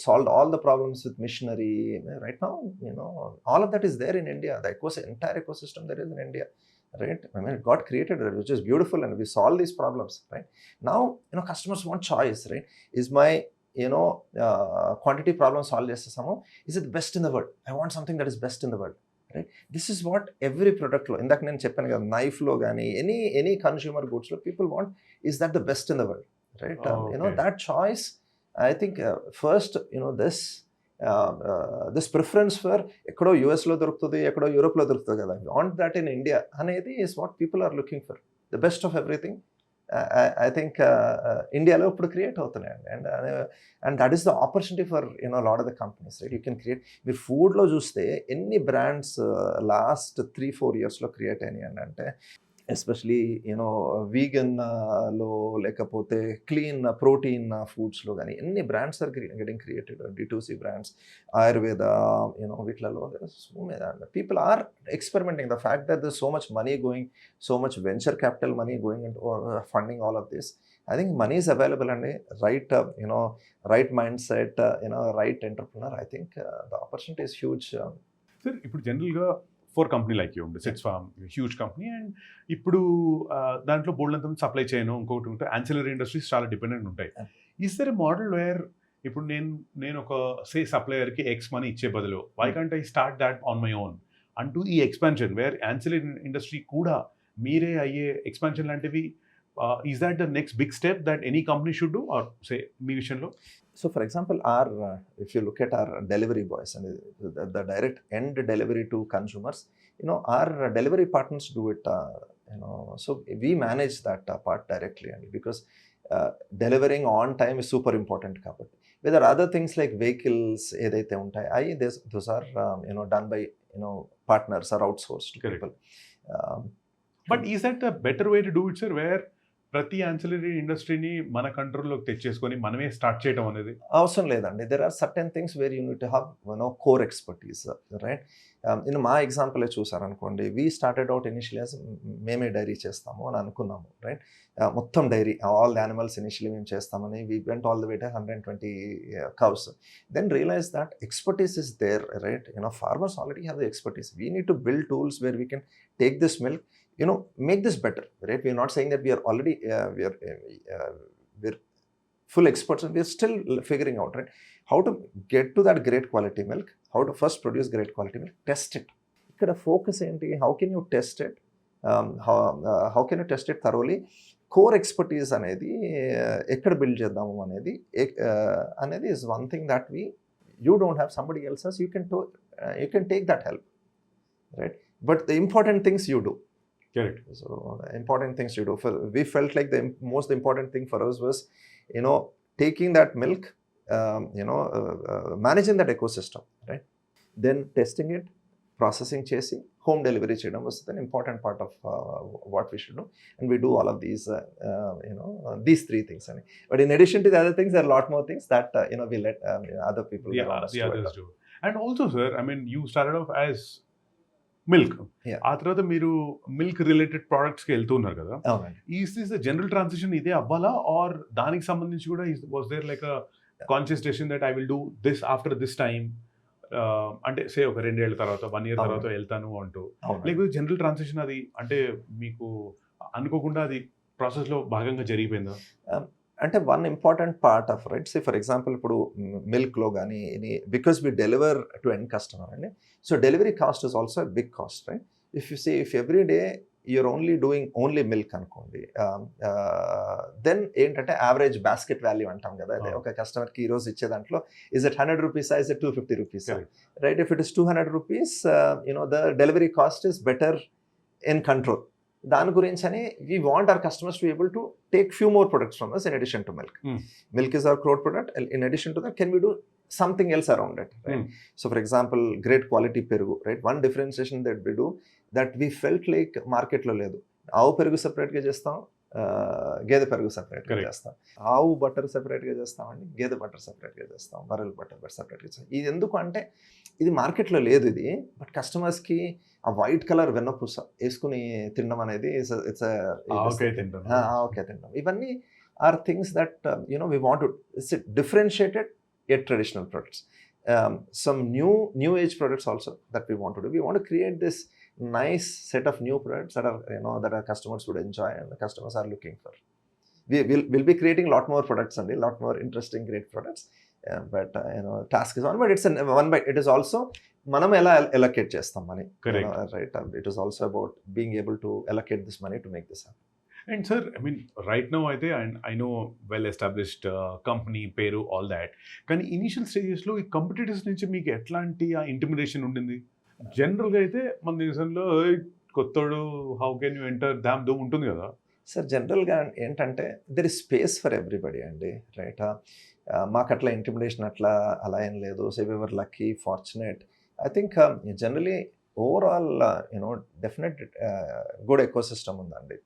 solved all the problems with machinery. Right now, all of that is there in India. The entire ecosystem there is in India, right? I mean, it got created, which is beautiful, and we solve these problems, right? Now, customers want choice, right? Is my quantity problem solved? Yes, somehow. Is it the best in the world? I want something that is best in the world. Right? This is what every product lo, indak nenu cheppanu kada, knife lo gaani, any consumer goods lo, people want, is that the best in the world? Right, okay. That choice, I think first, this preference for ekkado US lo dorukutadi, ekkado Europe lo dorukutadi kada, we want that in India anedi is what people are looking for, the best of everything. I think India lo ippudu create avutunnadi, and that is the opportunity for a lot of the companies, right? You can create. Me food lo చూస్తే ఎన్ని brands last 3-4 years lo create ayinayi ante, especially vegan లో లేకపోతే clean protein ఫుడ్స్లో కానీ ఎన్ని brands are getting created, D2C brands, Ayurveda, వీటిలలో people are experimenting. The fact that there so much money going, so much venture capital money going and funding all of this, I think money is available అండి. Right right mind set, right entrepreneur, I think the opportunity is huge. Sir ఇప్పుడు జనరల్గా for company like you ఉంది sits form huge company, and ఇప్పుడు దాంట్లో బోల్డ్ supply chain ఇంకొకటి ఉంటే ancillary industries చాలా డిపెండెంట్ ఉంటాయి. Is there a model where ఇప్పుడు నేను ఒక సే సప్లయర్కి ఎక్స్ మనీ ఇచ్చే బదులు why can't I start that on my own అంటూ ఈ ఎక్స్పాన్షన్ వేర్ యాన్సిలరీ ఇండస్ట్రీ కూడా మీరే అయ్యే ఎక్స్పాన్షన్ లాంటివి, is that the next big step that any company should do or say మీ విషయంలో? So for example, our if you look at our delivery boys and the direct end delivery to consumers, our delivery partners do it, so we manage that part directly, and because delivering on time is super important kabatti. Whether other things like vehicles edaithe untayi, those are done by partners or outsourced to Correct. people. But is that the better way to do it sir, where ప్రతి ancillary ఇండస్ట్రీని మన కంట్రోల్లోకి తెచ్చేసుకొని మనమే start చేయడం అనేది? అవసరం లేదండి. There are certain things where you need to have core expertise, right? మా ఎగ్జాంపులే చూసారనుకోండి, we started out initially as మేమే డైరీ చేస్తాము అని అనుకున్నాము, రైట్? మొత్తం డైరీ, ఆల్ యానిమల్స్ ఇనిషియలీ మేము చేస్తామని we went all the way to 120 cows. Then realize that expertise is there, right? Farmers already have the expertise. We need to build tools where we can take this milk, make this better, right? We are not saying that we are already we're full experts, and we are still figuring out, right, how to get to that great quality milk, how to first produce great quality milk, test it. Ikkada focus enti, how can you test it, how can you test it thoroughly? Core expertise anedi ekkada build chedamu anedi is one thing that you don't have, somebody else has. You can take that help, right? But the important things you do. Correct. So the important things you do. We felt like the most important thing for us was, taking that milk, managing that ecosystem, right? Then testing it, processing chesi, home delivery cheyadam was an important part of what we should do. And we do all of these, these three things. But in addition to the other things, there are a lot more things that, we let other people around us the do others it. do. And also sir, I mean, you started off as milk, Yeah. ఆ తర్వాత మీరు milk related ప్రోడక్ట్స్కి వెళ్తున్నారు కదా, అవునండి. Is this the general transition ఇదే అవ్వాలా, or దానికి సంబంధించి కూడా was there like a conscious decision that I will do this after this time, అంటే సే ఒక 2 ఏళ్ళ తర్వాత 1 ఇయర్ తర్వాత వెళ్తాను అంటూ, అవునండి. లేకపోతే జనరల్ ట్రాన్సిషన్ అది అంటే మీకు అనుకోకుండా అది ప్రాసెస్లో భాగంగా జరిగిపోయిందా? అంటే one important part of, right, say for example ఇప్పుడు మిల్క్లో కానీ because we deliver to end customer అండి, so delivery cost is also big cost, right? If every day you're only milk అనుకోండి, దెన్ ఏంటంటే యావరేజ్ బాస్కెట్ వాల్యూ అంటాం కదా, అదే ఒక కస్టమర్కి ఈరోజు ఇచ్చే దాంట్లో is it 100 rupees, is it 250 rupees, right? If it is 200 rupees, the delivery cost is better in control. దాని గురించి అని we want our customers to able to take few more products from us in addition to milk. Milk is our core product. In addition to that, can we do something else around it, right? So for example, great quality perugu, right? One differentiation that we do that we felt like market lo ledu, ఆవు పెరుగు separate గా చేస్తాం, గేదె పెరుగు separate గా చేస్తాం, ఆవు butter separate గా చేస్తామండి, గేదె బటర్ separate గా చేస్తాం, బర్రెల బటర్ separate గా చేస్తాం. ఇది ఎందుకు అంటే ఇది మార్కెట్లో లేదు ఇది, బట్ కస్టమర్స్కి ఆ వైట్ కలర్ వెన్నపూస వేసుకుని తినడం అనేది ఓకే తినడం, ఇవన్నీ are things that we want to differentiated yet traditional products. Some new age products also that we want to do. We want to create this nice set of new products that are that our customers would enjoy and the customers are looking for. We'll be creating a lot more products and a lot more interesting great products, but task is on, but it's it is also మనం ఎలా allocate చేస్తాం money, right? It is also about being able to allocate this money to make this happen. And sir, I mean, right now అయితే I know well established company పేరు all that, కానీ initial స్టేజెస్లో ఈ కంపిటీటర్స్ నుంచి మీకు ఎట్లాంటి ఆ ఇంటిమిడేషన్ ఉండింది? జనరల్గా అయితే మన దేశంలో కొత్తోడు హౌ కెన్ యూ ఎంటర్ దామ్ దూమ్ ఉంటుంది కదా సార్. జనరల్గా ఏంటంటే there is space for everybody అండి, రైట్? మాకు అట్లా ఇంటిమిడేషన్ అలా ఏం లేదు. So we were lucky, fortunate. I think generally overall definite good ecosystem ఉందండి.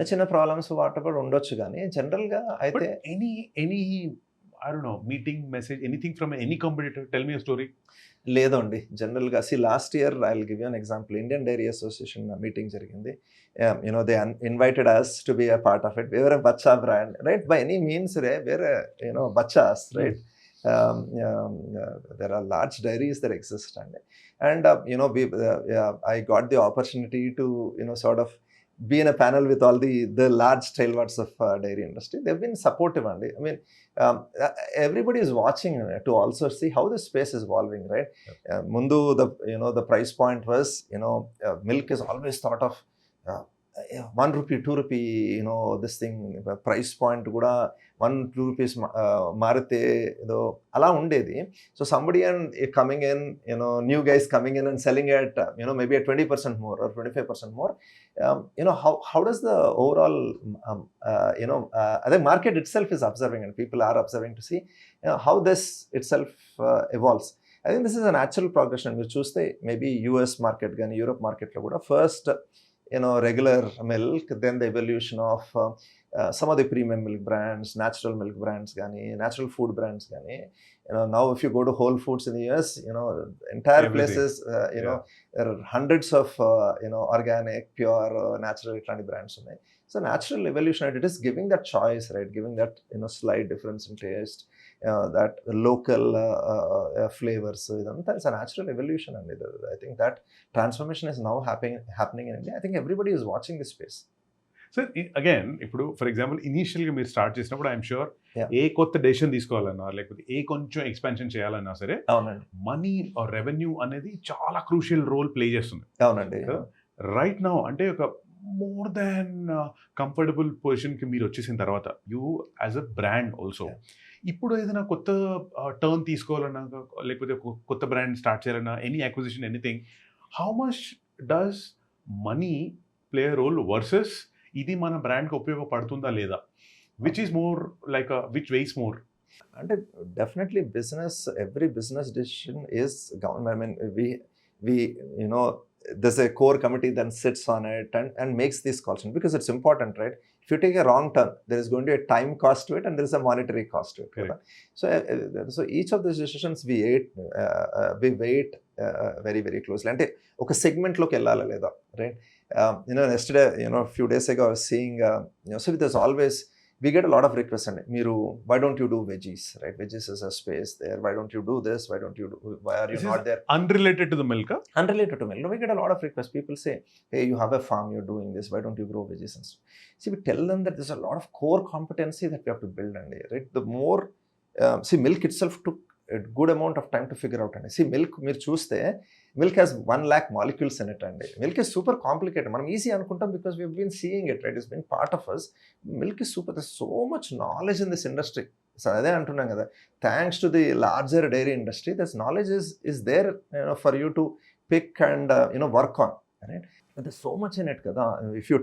చిన్న ప్రాబ్లమ్స్ వాటి కూడా ఉండొచ్చు, కానీ జనరల్గా అయితే any I don't know, meeting, message, anything from any competitor? Tell me a story. లేదండి. జనరల్‌గా last year I will give you an example. Indian dairy association meeting జరిగింది. They invited us to be a part of it. We were a Bacha brand, right? By any means, we're Bachas, right? There are large dairies that exist, and I got the opportunity to sort of be in a panel with all the large stalwarts of dairy industry. They've been supportive, I mean, everybody is watching to also see how the space is evolving, right? Mundu, the price point was, milk is always thought of 1 rupee, 2 rupee, this thing, price point kuda 1-2 rupees marite edo ala undedi. So somebody coming in, new guys coming in and selling at maybe at 20% more or 25% more. How does the overall the market itself is observing, and people are observing to see how this itself evolves. I think this is a natural progression. మీరు చూస్తే maybe US market కానీ Europe మార్కెట్లో కూడా first regular milk, then the evolution of some of the premium milk brands, natural milk brands gani, natural food brands gani. Now if you go to Whole Foods in the US, entire Everything. places, there are hundreds of organic, pure, natural brands ఉన్నాయి. So natural evolution, it is giving that choice, right? Giving that slight difference in taste, that local flavors. So it's a natural evolution, and I think that transformation is now happening in India. I think everybody is watching this space. Sir again ఇప్పుడు for example ఇనీషియల్గా మీరు start చేసినప్పుడు I'm sure Yeah. ఏ కొత్త decision తీసుకోవాలన్నా లేకపోతే ఏ కొంచెం expansion చేయాలన్నా సరే అవునండి, మనీ ఆర్ రెవెన్యూ అనేది చాలా క్రూషియల్ రోల్ ప్లే చేస్తుంది అవునండి. Right now. అంటే ఒక మోర్ దాన్ కంఫర్టబుల్ పొజిషన్కి మీరు వచ్చేసిన తర్వాత you as a brand also ఇప్పుడు ఏదైనా కొత్త టర్న్ తీసుకోవాలన్నా లేకపోతే కొత్త బ్రాండ్ స్టార్ట్ చేయాలన్నా any acquisition anything, how much does money play role versus ఇది మన బ్రాండ్కి ఉపయోగపడుతుందా లేదా, which is more like which weighs more? అంటే definitely every business decision is government. I mean, we there's a core committee that sits on it and makes these calls, because it's important, right? If you take a wrong turn, there is going to be a time cost to it and there is a monetary cost to it. Correct. So each of these decisions we wait very, very closely. అంటే ఒక సెగ్మెంట్లోకి వెళ్ళాలా లేదా, right? Yesterday, a few days ago I was seeing, so there's always, we get a lot of requests, and why don't you do veggies, right? Veggies is a space there. Why don't you do this? Why are you not there? Unrelated to the milk? Unrelated to milk. We get a lot of requests. People say, hey, you have a farm, you're doing this. Why don't you grow veggies and stuff? See, we tell them that there's a lot of core competency that we have to build, right? The more, milk itself took a good amount of time to figure out. Milk, మీరు చూస్తే milk has 1 lakh molecules in it, and milk is super complicated. మనం easy అనుకుంటాం because we've been seeing it, right? It's been part of us. Milk is super, there's so much knowledge in this industry. So అదే అంటున్నాం కదా, thanks to the larger dairy industry, thus knowledge is there for you to pick and work on, right? But there's so much in it kada. If you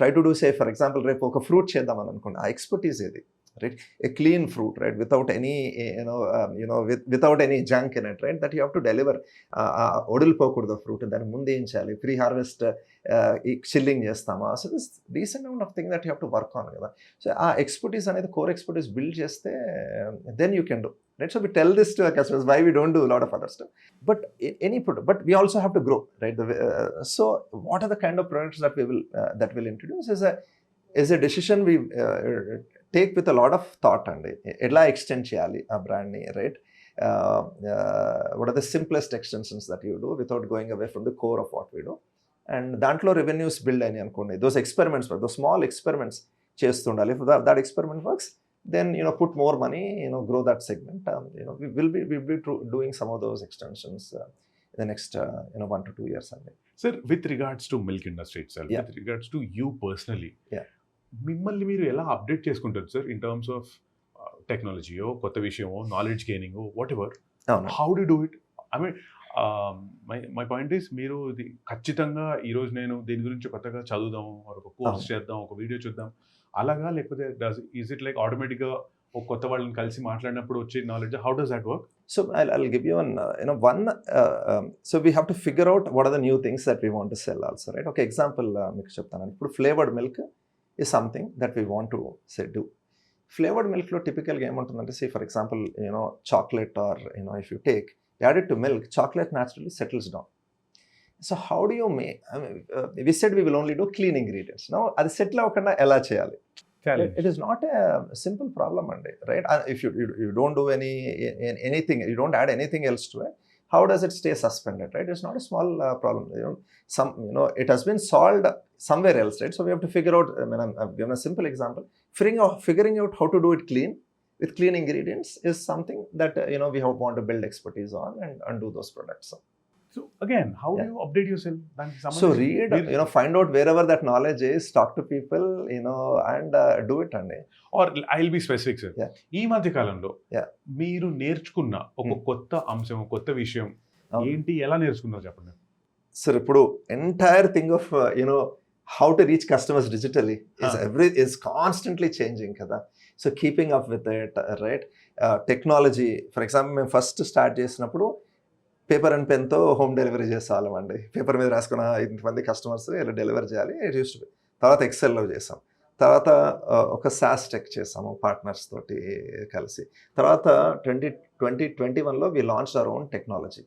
try to do, say for example, రేపు ఒక fruit చేద్దాం అని అనుకోండి, ఆ expertise ఏది, right? A clean fruit, right? Without any without any junk in it, right? That you have to deliver. Odilpokudu fruit and then munde em cheyali, pre harvest chilling chestama. So this decent amount of thing that you have to work on kada. So expertise anedi core expertise build cheste, then you can do, right? So we tell this to our customers, why we don't do a lot of other stuff, but any product, but we also have to grow, right? So what are the kind of products that will introduce is a decision we take with a lot of thought, and ఎలా extend చేయాలి ఆ బ్రాండ్ని, right? What are the simplest extensions that you do without going away from the core of what we do? And దాంట్లో revenues build అయినాయి అనుకోండి, those experiments, those small experiments చేస్తుండాలి. If that experiment works, then put more money, grow that segment. We'll be doing some of those extensions in the next 1 to 2 years. Sir, with regards to milk industry itself, Yeah. with regards to you personally, Yeah. మిమ్మల్ని మీరు ఎలా update చేసుకుంటారు sir in terms of టెక్నాలజీయో, కొత్త విషయమో, knowledge gaining, what ever? అవును, how do do it? I mean my point is, మీరు ఇది ఖచ్చితంగా ఈరోజు నేను దీని గురించి కొత్తగా చదువుదాం, ఒక కోర్స్ చేద్దాం, ఒక వీడియో చూద్దాం అలాగా, లేకపోతే ఈజ్ ఇట్ లైక్ ఆటోమేటిక్గా ఒక కొత్త వాళ్ళని కలిసి మాట్లాడినప్పుడు వచ్చే knowledge? How does that work? So I'll give you one. So we have to figure out what are the new things that we want to sell also, right? Okay, example మీకు చెప్తాను. ఇప్పుడు flavored milk is something that we want to say do. Flavoured మిల్క్లో టిపికల్గా ఏముంటుందంటే, say for example chocolate or if you take add it to milk, chocolate naturally settles down. So how do you make, we said we will only do clean ingredients. No అది settle అవ్వకుండా ఎలా చేయాలి? It is not a simple problem, Andy, right? If you don't do anything, you don't add anything else to it, how does it stay suspended, right? It's not a small problem. It has been solved somewhere else, right? So we have to figure out. I mean, I've given a simple example. Figuring out how to do it clean with clean ingredients is something that we want to build expertise on and do those products. So again, how do you update yourself? So read, find out wherever that knowledge is, talk to people, and do it, Andy. Or I'll be specific, sir. Yeah. ఈ మధ్య కాలంలో Yeah. మీరు నేర్చుకున్న ఒక కొత్త అంశం, కొత్త విషయం ఏంటి, ఎలా నేర్చుకున్నారు చెప్పండి. Sir, ఇప్పుడు entire thing of how to reach customers digitally is constantly changing కదా. So keeping up with it, right? Technology, for example, మేము ఫస్ట్ స్టార్ట్ చేసినప్పుడు పేపర్ అండ్ పెన్తో హోమ్ డెలివరీ చేసేవాళ్ళం అండి. పేపర్ మీద రాసుకున్న ఇంతమంది కస్టమర్స్ ఇలా డెలివరీ చేయాలి. తర్వాత ఎక్సెల్లో చేసాం. తర్వాత ఒక సాస్ టెక్ చేసాము పార్ట్నర్స్ తోటి కలిసి. తర్వాత 2021లో we launch our own technology,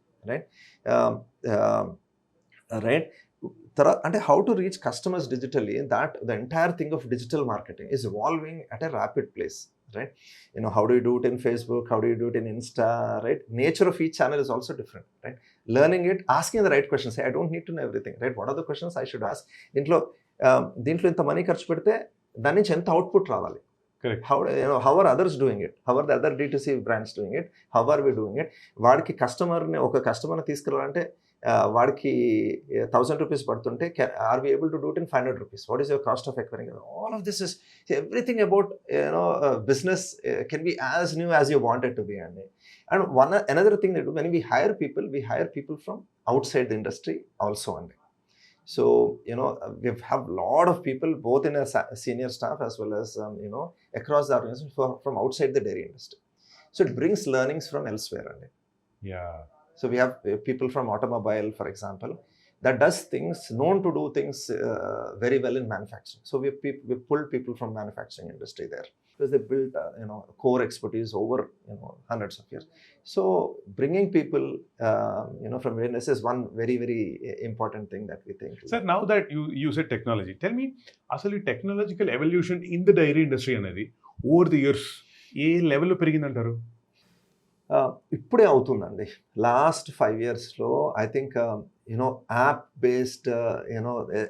right? తర్వాత అంటే how to reach customers digitally, that the entire thing of digital marketing is evolving at a rapid pace, right? How do you do it in Facebook? How do you do it in Insta, right? Nature of each channel is also different, right? Learning it, asking the right questions. Say, I don't need to know everything, right? What are the questions I should ask? దీంట్లో ఇంత money ఖర్చు పెడితే దాని నుంచి ఎంత output రావాలి? Correct. How are others doing it? How are the other D2C brands doing it? How are we doing it? వాడికి ఒక కస్టమర్ని తీసుకెళ్ళాలంటే వాడికి 1,000 రూపీస్ పడుతుంటే are we able to do it in 500 rupees? What is your cost of acquiring? All of this is everything about business can be as new as you wanted to be అండి. And another thing they do, when we hire people from outside the industry also అండి. So we have a lot of people both in a senior staff as well as across the organization from outside the dairy industry. So it brings learnings from elsewhere అండి. Yeah. So we have people from automobile, for example, that does things, known to do things very well in manufacturing. So we pulled people from manufacturing industry there because they built core expertise over hundreds of years. So bringing people from business is one very, very important thing that we think. Sir, now that you said technology, tell me, అసలు ఈ technological evolution in the dairy industry అనేది over the years ఏ లెవెల్లో పెరిగిందంటారు? ఇప్పుడే అవుతుందండి. Last 5 yearsలో I think app based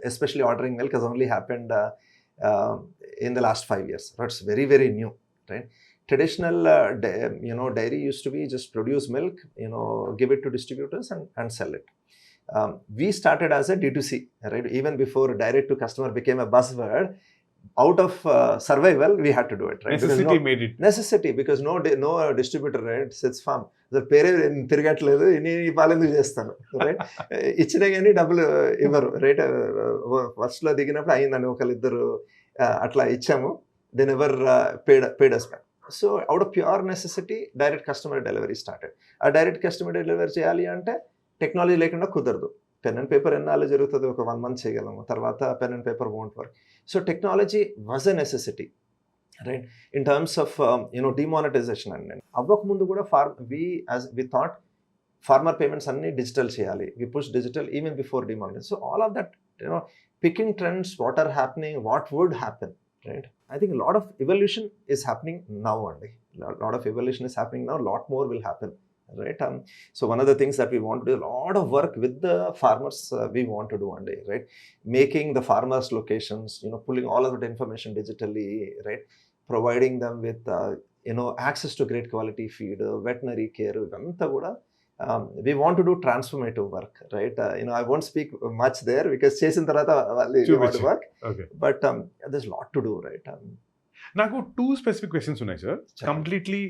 especially ordering milk has only happened in the last 5 years. It's very, very new, right? Traditional dairy used to be just produce milk, give it to distributors and sell it. We started as a D2C, right? Even before direct to customer became a buzzword, out of survival we had to do it, right? Necessity made it. Necessity, because no distributor, right? Sits farm పేరే తిరగట్లేదు, ఈ పాలెందుకు చేస్తాను, right? ఇచ్చినా కానీ డబ్బులు ఇవ్వరు, right? ఫస్ట్లో దిగినప్పుడు అయిందండి, ఒకళ్ళిద్దరు అట్లా ఇచ్చాము, then ever paid us back. So out of pure necessity direct customer delivery started. ఆ డైరెక్ట్ కస్టమర్ డెలివరీ చేయాలి అంటే టెక్నాలజీ లేకుండా కుదరదు. పెన్ అండ్ పేపర్ ఎన్నాళ్ళు జరుగుతుంది, ఒక 1 month చేయగలము, తర్వాత pen and paper won't work. So technology was a necessity, right? In terms of demonetisation అండి. అవ్వకముందు కూడా we thought farmer payments అన్ని డిజిటల్ చేయాలి. We push digital even before demonetization. So all of that, picking trends, what are happening, what would happen, right? I think a lot of evolution is happening now only. A lot of evolution is happening now. A lot more will happen, right? So one of the things that we want to do, a lot of work with the farmers we want to do one day, right? Making the farmers locations, pulling all of that information digitally, right? Providing them with access to great quality feed, veterinary care, ivanta kuda we want to do transformative work, right? I won't speak much there because చేసిన తర్వాత వాళ్ళు want to work, okay, but there's a lot to do, right? నాకు 2 specific questions ఉన్నాయి, sir. Completely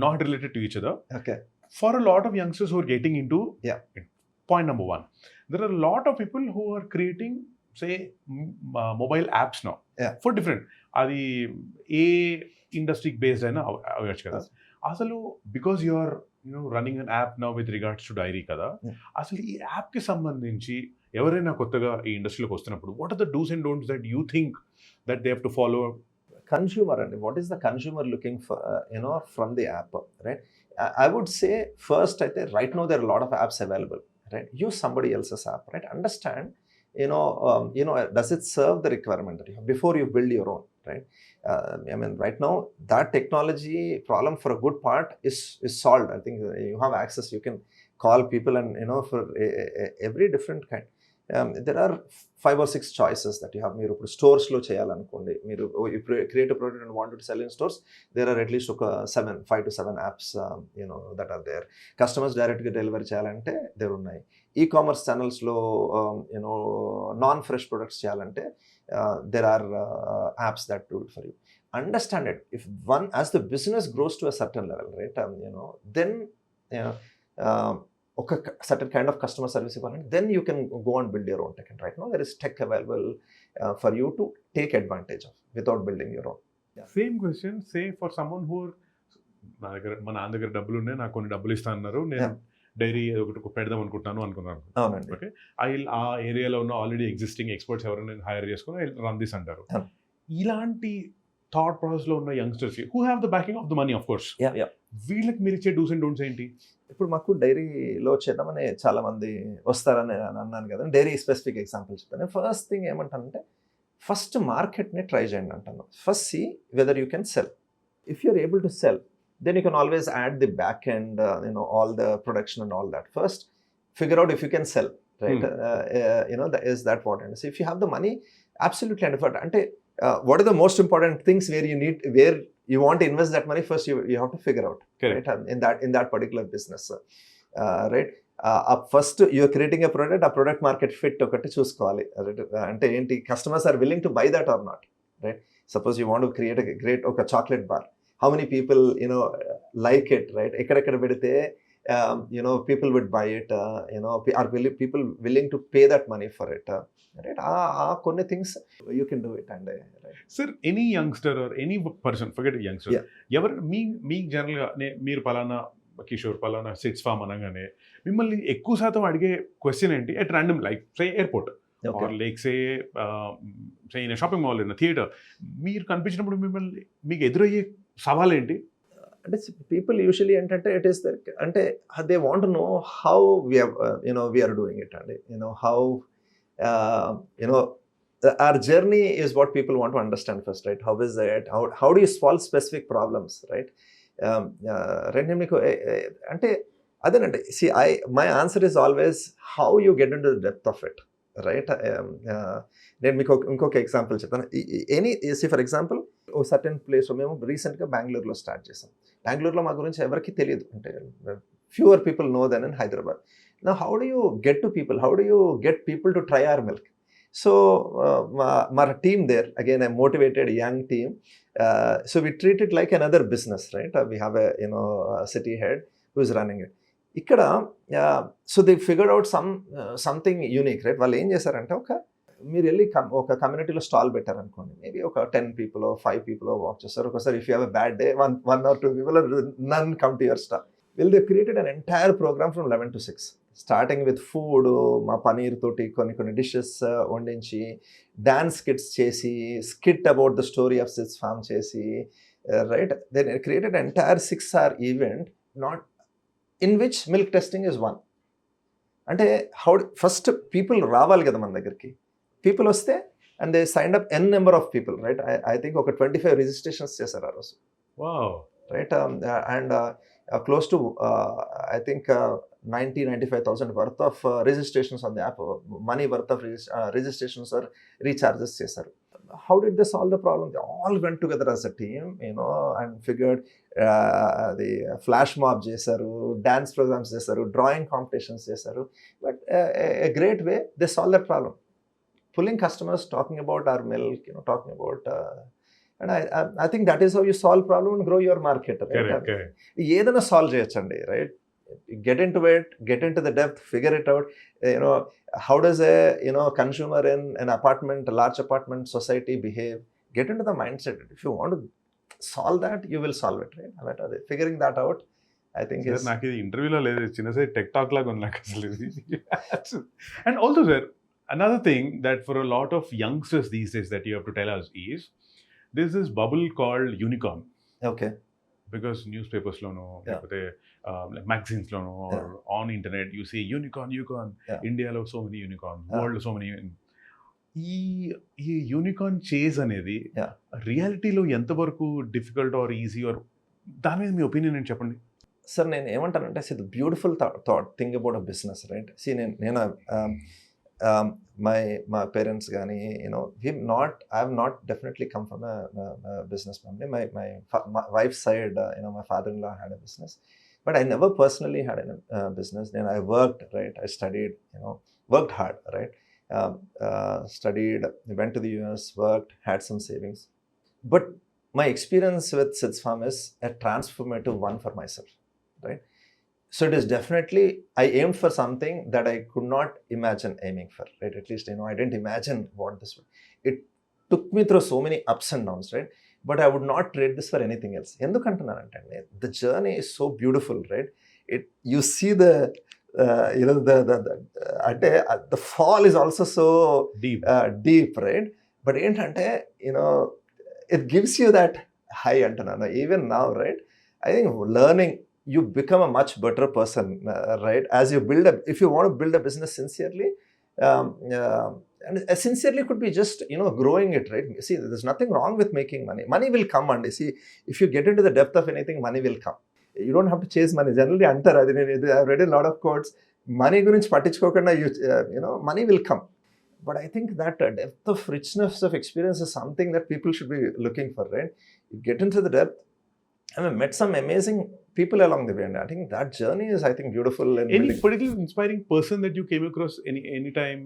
not related to each other. Okay. For a lot of youngsters who are getting into it, point number 1, there are a lot of people who are creating, say, mobile apps now, for different, అది ఏ ఇండస్ట్రీకి based అయినా అవ్వచ్చు కదా. అసలు because you are running an app now with regards to dairy కదా, అసలు ఈ యాప్కి సంబంధించి ఎవరైనా కొత్తగా ఈ ఇండస్ట్రీలోకి వస్తున్నప్పుడు what are the dos and don'ts that you think that they have to follow? consumer and what is the consumer looking for, from the app, right? I would say first, I think right now there are a lot of apps available, right? Use somebody else's app, right? Understand, does it serve the requirement that you have before you build your own, right? I mean, right now that technology problem for a good part is solved. I think you have access, you can call people, and for every different kind. There are 5 or 6 choices that you have. మీరు ఇప్పుడు స్టోర్స్లో చేయాలనుకోండి, మీరు create a product and want to sell in stores, there are at least ఒక 5 to 7 apps that are there. Customers డైరెక్ట్గా delivery చేయాలంటే there ఉన్నాయి. Ecommerce ఛానల్స్లో నాన్ ఫ్రెష్ ప్రొడక్ట్స్ చేయాలంటే there are apps that do it for you. Understand it. If one, as the business grows to a certain level, right, then okay, certain kind of customer service equivalent, then you can go and build your own tech. And right now there is tech available for you to take advantage of without building your own. Same question, say for someone who, మా నాన్న దగ్గర డబ్బులు ఉన్నాయి, నాకు కొన్ని డబ్బులు ఇస్తా అన్నారు, నేను డైరీ ఒకటి పెడదాం అనుకున్నాను. అవునండి. ఓకే, ఆ ఏరియాలో ఉన్న ఆల్రెడీ ఎగ్జిస్టింగ్ ఎక్స్పర్ట్స్ ఎవరైనా నేను హైర్ చేసుకుని రన్ దిస్ అంటారు. ఇలాంటి థాట్ ప్రాసెస్లో ఉన్న youngsters who have the backing of the money, of course, వీళ్ళకి మీరు ఇచ్చే డూస్ అండ్ డోంట్స్ ఏంటి? ఇప్పుడు మాకు డైరీలో చేద్దామని చాలా మంది వస్తారని అన్నాను కదా, డైరీ స్పెసిఫిక్ ఎగ్జాంపుల్ చెప్తాను. ఫస్ట్ థింగ్ ఏమంటానంటే, ఫస్ట్ మార్కెట్ని ట్రై చేయండి అంటాను. First see whether you can sell. If you're able to sell, then you can always add the back end, all the production and all that. First, figure out if you can sell, right? Is that important? So if you have the money, absolutely. And what are the most important things where you want to invest that money? First, you have to figure out, correct, right? In that particular business, right? First, you are creating a product market fit ఒకటి చూసుకోవాలి. అంటే ఏంటి, customers are willing to buy that or not, right? Suppose you want to create a great ఒక chocolate bar. How many people like it, right? ఎక్కడెక్కడ పెడితే people would buy it, are people willing to pay that money for it, right? కొన్ని things you can do it. And sir, any youngster or any person, forget youngster, ఎవరు మీ జనరల్గా మీరు పలానా కిషోర్ పలానా sits form అనగానే మిమ్మల్ని ఎక్కువ శాతం అడిగే క్వశ్చన్ ఏంటి? At random, like say airport or like say in a shopping mall, in a theater, మీరు కనిపించినప్పుడు మీకు ఎదురయ్యే సవాల్ ఏంటి? అంటే పీపుల్ యూజువల్లీ ఏంటంటే, ఇట్ ఈస్ అంటే they want know how we are doing it, అండి. How our journey is what people want to understand first, right? How is it? How do you solve specific problems, right? రెండు మీకు అంటే అదేనండి. See, my answer is always how you get into the depth of it, right? నేను మీకు ఇంకొక example చెప్తాను. For example, oh certain ప్లేస్లో మేము రీసెంట్గా బెంగళూరులో స్టార్ట్ చేసాం. బెంగళూరులో మా గురించి ఎవరికి తెలియదు, అంటే fewer people know then in Hyderabad. నా how do you get to people, how do you get people to try our milk? So మా team there, again I motivated young team. So we treat it like another business, right? We have a city head who is running it. ఇక్కడ so they figured out something unique, right? వాళ్ళు ఏం చేశారంటే, మీరు వెళ్ళి ఒక కమ్యూనిటీలో stall పెట్టారనుకోండి, maybe ఒక 10 people 5 people వాక్ చేస్తారు. ఒకసారి if you have a bad day, 1 or 2 people none come to your stall. Well, they created an entire program from 11 to 6, starting with food, మా పనీర్ తోటి కొన్ని డిషెస్ వండించి, డాన్స్ స్కిట్స్ చేసి, skit about the story of sits farm చేసి, right? They created entire 6-hour event, not in which milk testing is one. అంటే first people రావాలి కదా మన దగ్గరికి. పీపుల్ వస్తే, and they signed up n number of people, right? I think ఒక 25 registrations చేశారు ఆ రోజు, right? And close to I think 90,000-95,000 worth of registrations on the app, money worth of registrations or recharges చేశారు. How did they solve the problem? They all went together as a team, and figured the flash mob చేశారు, dance programs చేశారు, drawing competitions చేశారు. But a great way they solved that problem. Pulling customers, talking about our milk, talking about and I think that is how you solve problem and grow your market, right? Correct. ఏదైనా solve చేయొచ్చండి, right? Get into it, get into the depth, figure it out. How does a consumer in an apartment, a large apartment society behave? Get into the mindset. If you want to solve that, you will solve it, right? But figuring that out, I think is నాకు ఇది ఇంటర్వ్యూలో లేదు, చిన్నసే tech talk లాగా ఉంది నాకు అసలు ఇది. And also, sir, another thing that for a lot of youngsters these days that you have to tell us is, this is bubble called unicorn. Okay. Because news పేపర్స్లోనో లేకపోతే మ్యాగజైన్స్లోనో on internet you see unicorn. ఇండియాలో so many unicorn, world so many. ఈ ఈ unicorn chase అనేది రియాలిటీలో ఎంతవరకు difficult or easy, are దాని మీద మీ ఒపీనియన్ ఏంటి చెప్పండి. సార్ నేను ఏమంటానంటే the beautiful thought thing about a business, right? నేను my parents కానీ I have not definitely come from a business family. My wife's side, my father-in-law had a business, but I never personally had a business. Then I worked, right? I studied, worked hard, right? Studied, went to the US, worked, had some savings, but my experience with SIDS Farm is a transformative one for myself, right? So it is definitely, I aimed for something that I could not imagine aiming for, right? At least, I didn't imagine what this would. It took me through so many ups and downs, right? But I would not trade this for anything else. Endukantunnanante, the journey is so beautiful, right? You see the the fall is also so deep, right? But ఏంటంటే, it gives you that high antenna. Even now, right? I think learning, you become a much better person, right? As you build if you want to build a business sincerely, and sincerely could be just, growing it, right? See, there's nothing wrong with making money. Money will come, and see, if you get into the depth of anything, money will come. You don't have to chase money. Generally, I've read a lot of quotes. Money gurinchi pattichukokunda, money will come. But I think that depth of richness of experience is something that people should be looking for, right? You get into the depth. I met some amazing people along the way, and I think that journey is, I think, beautiful. And any particular inspiring person that you came across any time,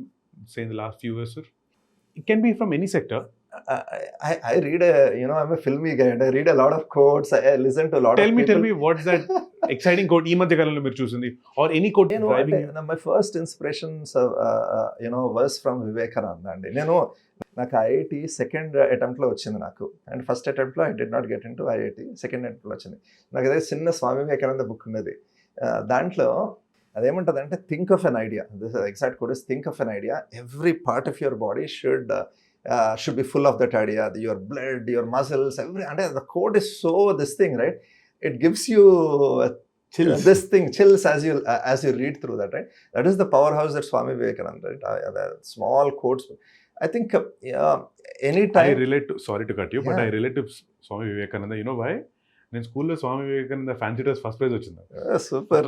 say in the last few years, sir? It can be from any sector. I read I'm a filmy guy, and I read a lot of quotes. I listen to a lot of people. Tell me what's that exciting quote ee madhya kalamlo meer chusindi, or any quote driving you? My first inspirations was from Vivekananda andi. నాకు IIT second అటెంప్ట్లో వచ్చింది నాకు, and first అటెంప్ట్లో I did not get in to IIT, second అటెంప్ట్లో వచ్చింది నాకు. అదే చిన్న స్వామి వివేకానంద బుక్ ఉన్నది, దాంట్లో అదేమంటుంది అంటే, think of an idea. This exact code is, think of an idea, every part of your body should be full of that idea, your blood, your muscles, and the code is so this thing, right? It gives you chills. This thing chills as you read through that, right? That is the powerhouse that Swami Vivekananda, right? The small quotes, I think, anytime. I relate to, sorry to cut you, but I relate to Swami Vivekananda. You know why? నేను స్కూల్లో Swami Vivekananda fancy dress first prize వచ్చింది. Super.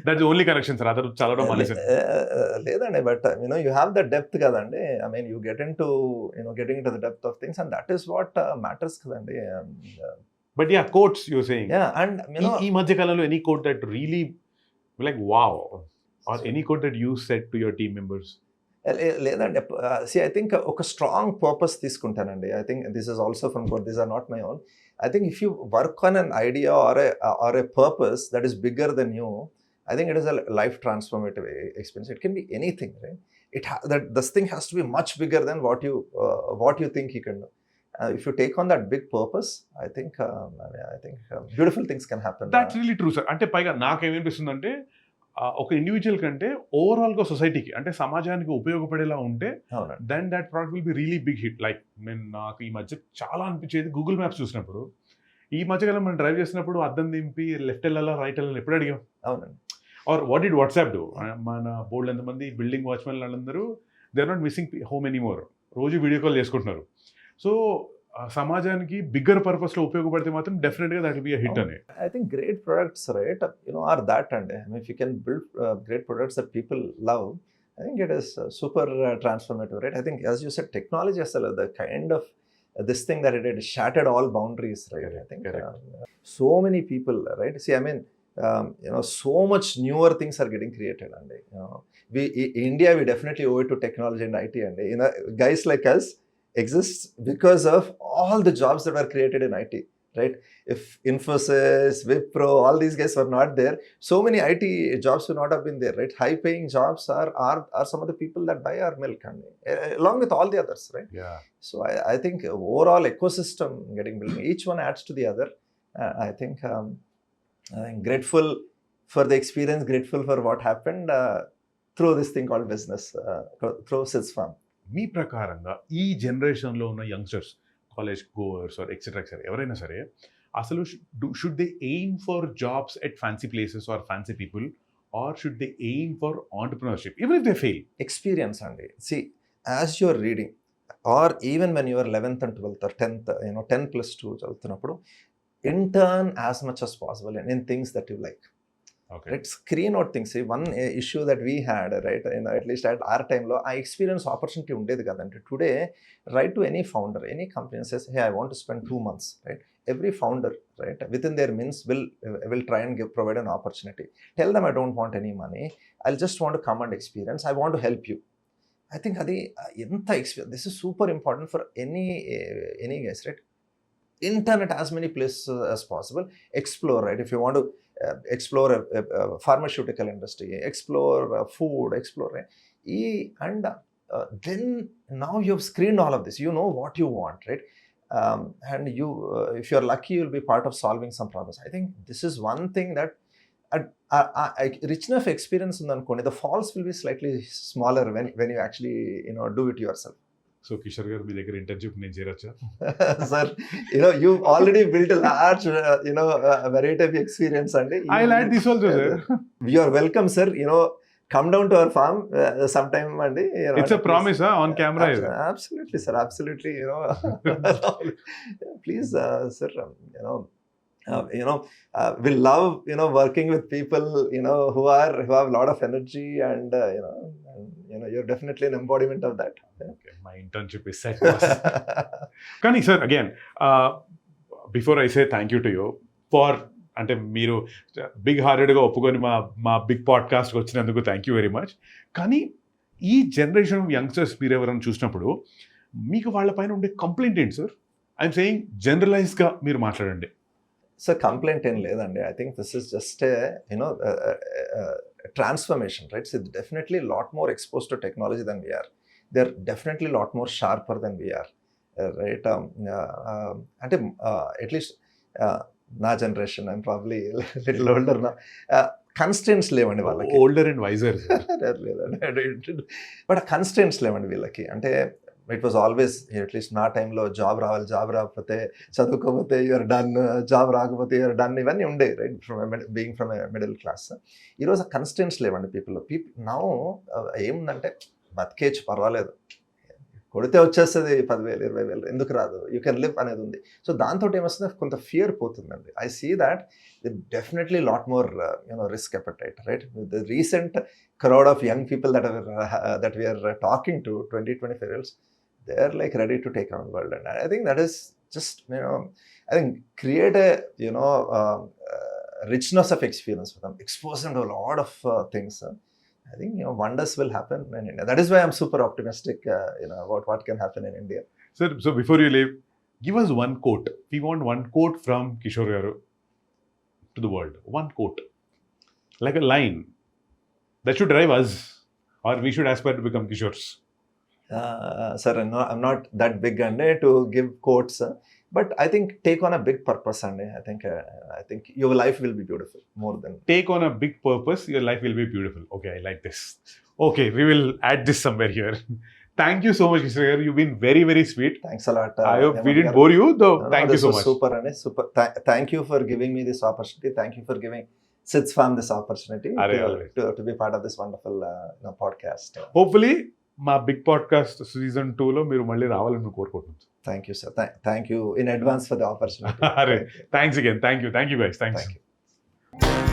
That's only connection sir, other చదవడం మానేసాను. లేదండి, but you have the depth కదండి. I mean, you get in to getting in to the depth of things, and that is what matters కదండి. But yeah, quotes you saying. And ఈ మధ్య కాలంలో any quote that really like wow, or any quote that you said to your team members? లేదండి, I think ఒక strong purpose తీసుకుంటానండి. I think this is also from quote, these are not my own. I think if you work on an idea or a purpose that is bigger than you, I think it is a life transformative experience. It can be anything, right? This thing has to be much bigger than what you think you can do. If you take on that big purpose, I think beautiful things can happen. That's really true, sir. అంటే పైగా నాకేమనిపిస్తుందంటే, ఒక individual కంటే ఓవరాల్గా సొసైటీకి, అంటే సమాజానికి ఉపయోగపడేలా ఉంటే, then that product will be really big hit. Like నాకు ఈ మధ్య చాలా అనిపించేది గూగుల్ మ్యాప్స్ చూసినప్పుడు. ఈ మధ్యకాలం మనం డ్రైవ్ చేసినప్పుడు అద్దం దింపి లెఫ్ట్ వెళ్ళాలా రైట్ వెళ్ళాలి ఎప్పుడు అడిగాం? అవునండి. Or what did WhatsApp do? మన బోర్డు ఎంతమంది బిల్డింగ్ వాచ్మెన్ వాళ్ళందరూ they are not missing home anymore, రోజు వీడియో కాల్ చేసుకుంటున్నారు. సో సమాజానికి బిగ్గర్ పర్పస్ లో ఉపయోగపడితే మాత్రం డెఫినెట్ గా that will be a hit అని. I think great products, right, are that, and I mean, if you can build great products that people love, I think it is super transformative, right? I think, as you said, technology as well, the kind of this thing that it shattered all boundaries, right? I think so many people, right? See, I mean, so much newer things are getting created, and India, we definitely owe it to technology and IT, and guys like us exists because of all the jobs that were created in IT, right? If Infosys, Wipro, all these guys were not there, so many IT jobs would not have been there, right? High paying jobs are some of the people that buy our milk, and along with all the others, right? Yeah. So I think overall ecosystem getting built, each one adds to the other. I think I'm grateful for the experience, grateful for what happened through this thing called business, through SIDS Farm. మీ ప్రకారంగా ఈ జనరేషన్లో ఉన్న youngsters, college goers or etcetera ఎవరైనా సరే, అసలు should they aim for jobs at fancy places or fancy people, or should they aim for entrepreneurship even if they fail? Experience అండి. See, as you're reading or even when you're 11th and 12th or 10th, 10+2 చదువుతున్నప్పుడు, intern as much as possible in things that you like. Okay. Right, screen out things. See, one issue that we had, right, at least at our time లో, ఆ experience opportunity ఉండేది కదండి. Today write to any founder, any company and says, hey, I want to spend 2 months, right? Every founder, right, within their means will try and provide an opportunity. Tell them I don't want any money, I'll just want to come and experience, I want to help you. I think అది ఎంత experience, this is super important for any guys, right? Intern at as many places as possible, explore, right? If you want to explore a pharmaceutical industry, explore food, explore, right? And then now you've screened all of this, you know what you want, right? And you, if you're lucky, you'll be part of solving some problems. I think this is one thing that rich enough experience undanukondi, the falls will be slightly smaller when you actually do it yourself. So Kishore గారు, మీ దగ్గర internship నేను చేరొచ్చా? Sir, you've already built a large variety of experience, and I'll add this also, sir. You are welcome, sir. Come down to our farm sometime, and It's a promise, on camera. Absolutely, sir, absolutely. Please, sir, we love working with people who have a lot of energy, and you're definitely an embodiment of that. Okay, my internship is set. కానీ sir, again before I say thank you to you for, అంటే మీరు big హార్టెడ్గా ఒప్పుకొని మా big పాడ్కాస్ట్కి వచ్చినందుకు thank you very much. కానీ ఈ generation youngsters మీరు ఎవరైనా చూసినప్పుడు మీకు వాళ్ళపైన ఉండే కంప్లైంట్ ఏంటి సార్? ఐఎమ్ సేయింగ్ జనరలైజ్గా మీరు మాట్లాడండి. సో కంప్లైంట్ ఏం లేదండి. I think this is just transformation, right? So definitely a lot more exposed to technology than we are. They're definitely a lot more sharper than we are, right? అంటే at least నా generation, I'm probably little older నా, constants లేవండి వాళ్ళకి. Older and visor లేదండి, but constants లేవండి వీళ్ళకి. అంటే it was always, at least నా టైంలో జాబ్ రావాలి, జాబ్ రాకపోతే చదువుకోకపోతే యూఆర్ డన్, జాబ్ రాకపోతే యూఆర్ డన్, ఇవన్నీ ఉండేవి, right? Being from middle class. ఈరోజు ఆ కన్స్టెంట్స్ లేవండి పీపుల్లో. నౌ ఏముందంటే, బతికేచ్చు, పర్వాలేదు, కొడితే వచ్చేస్తుంది 10,000 20,000, ఎందుకు రాదు, యూ కెన్ లివ్ అనేది ఉంది. సో దాంతో ఏమొస్తుంది, కొంత ఫియర్ పోతుందండి. I see that definitely lot more risk appetite, right? The recent crowd of young people that we are talking to, 20-25 year olds, they are like ready to take on the world, and I think that is just I think create a richness of experience for them, expose them to a lot of things. I think wonders will happen in India. That is why I'm super optimistic about what can happen in India. Sir, so before you leave, give us one quote. We want one quote from Kishore garu to the world. One quote, like a line that should drive us, or we should aspire to become Kishores. Sir, I'm not that big to give quotes, but I think take on a big purpose, and I think your life will be beautiful more than. Take on a big purpose, your life will be beautiful. Okay, I like this. Okay, we will add this somewhere here. Thank you so much, Kishore. You've been very, very sweet. Thanks a lot. I hope we didn't bore you, though. No, thank you so much. Super, super. Thank you for giving me this opportunity. Thank you for giving SIDS Farm this opportunity to be part of this wonderful podcast. Hopefully, మా big podcast season 2లో మీరు మళ్ళీ రావాలని కోరుకుంటున్నాను. Thank you, sir. Thank you in advance for the opportunity. Thanks again. Thank you guys. Thanks. Thank you.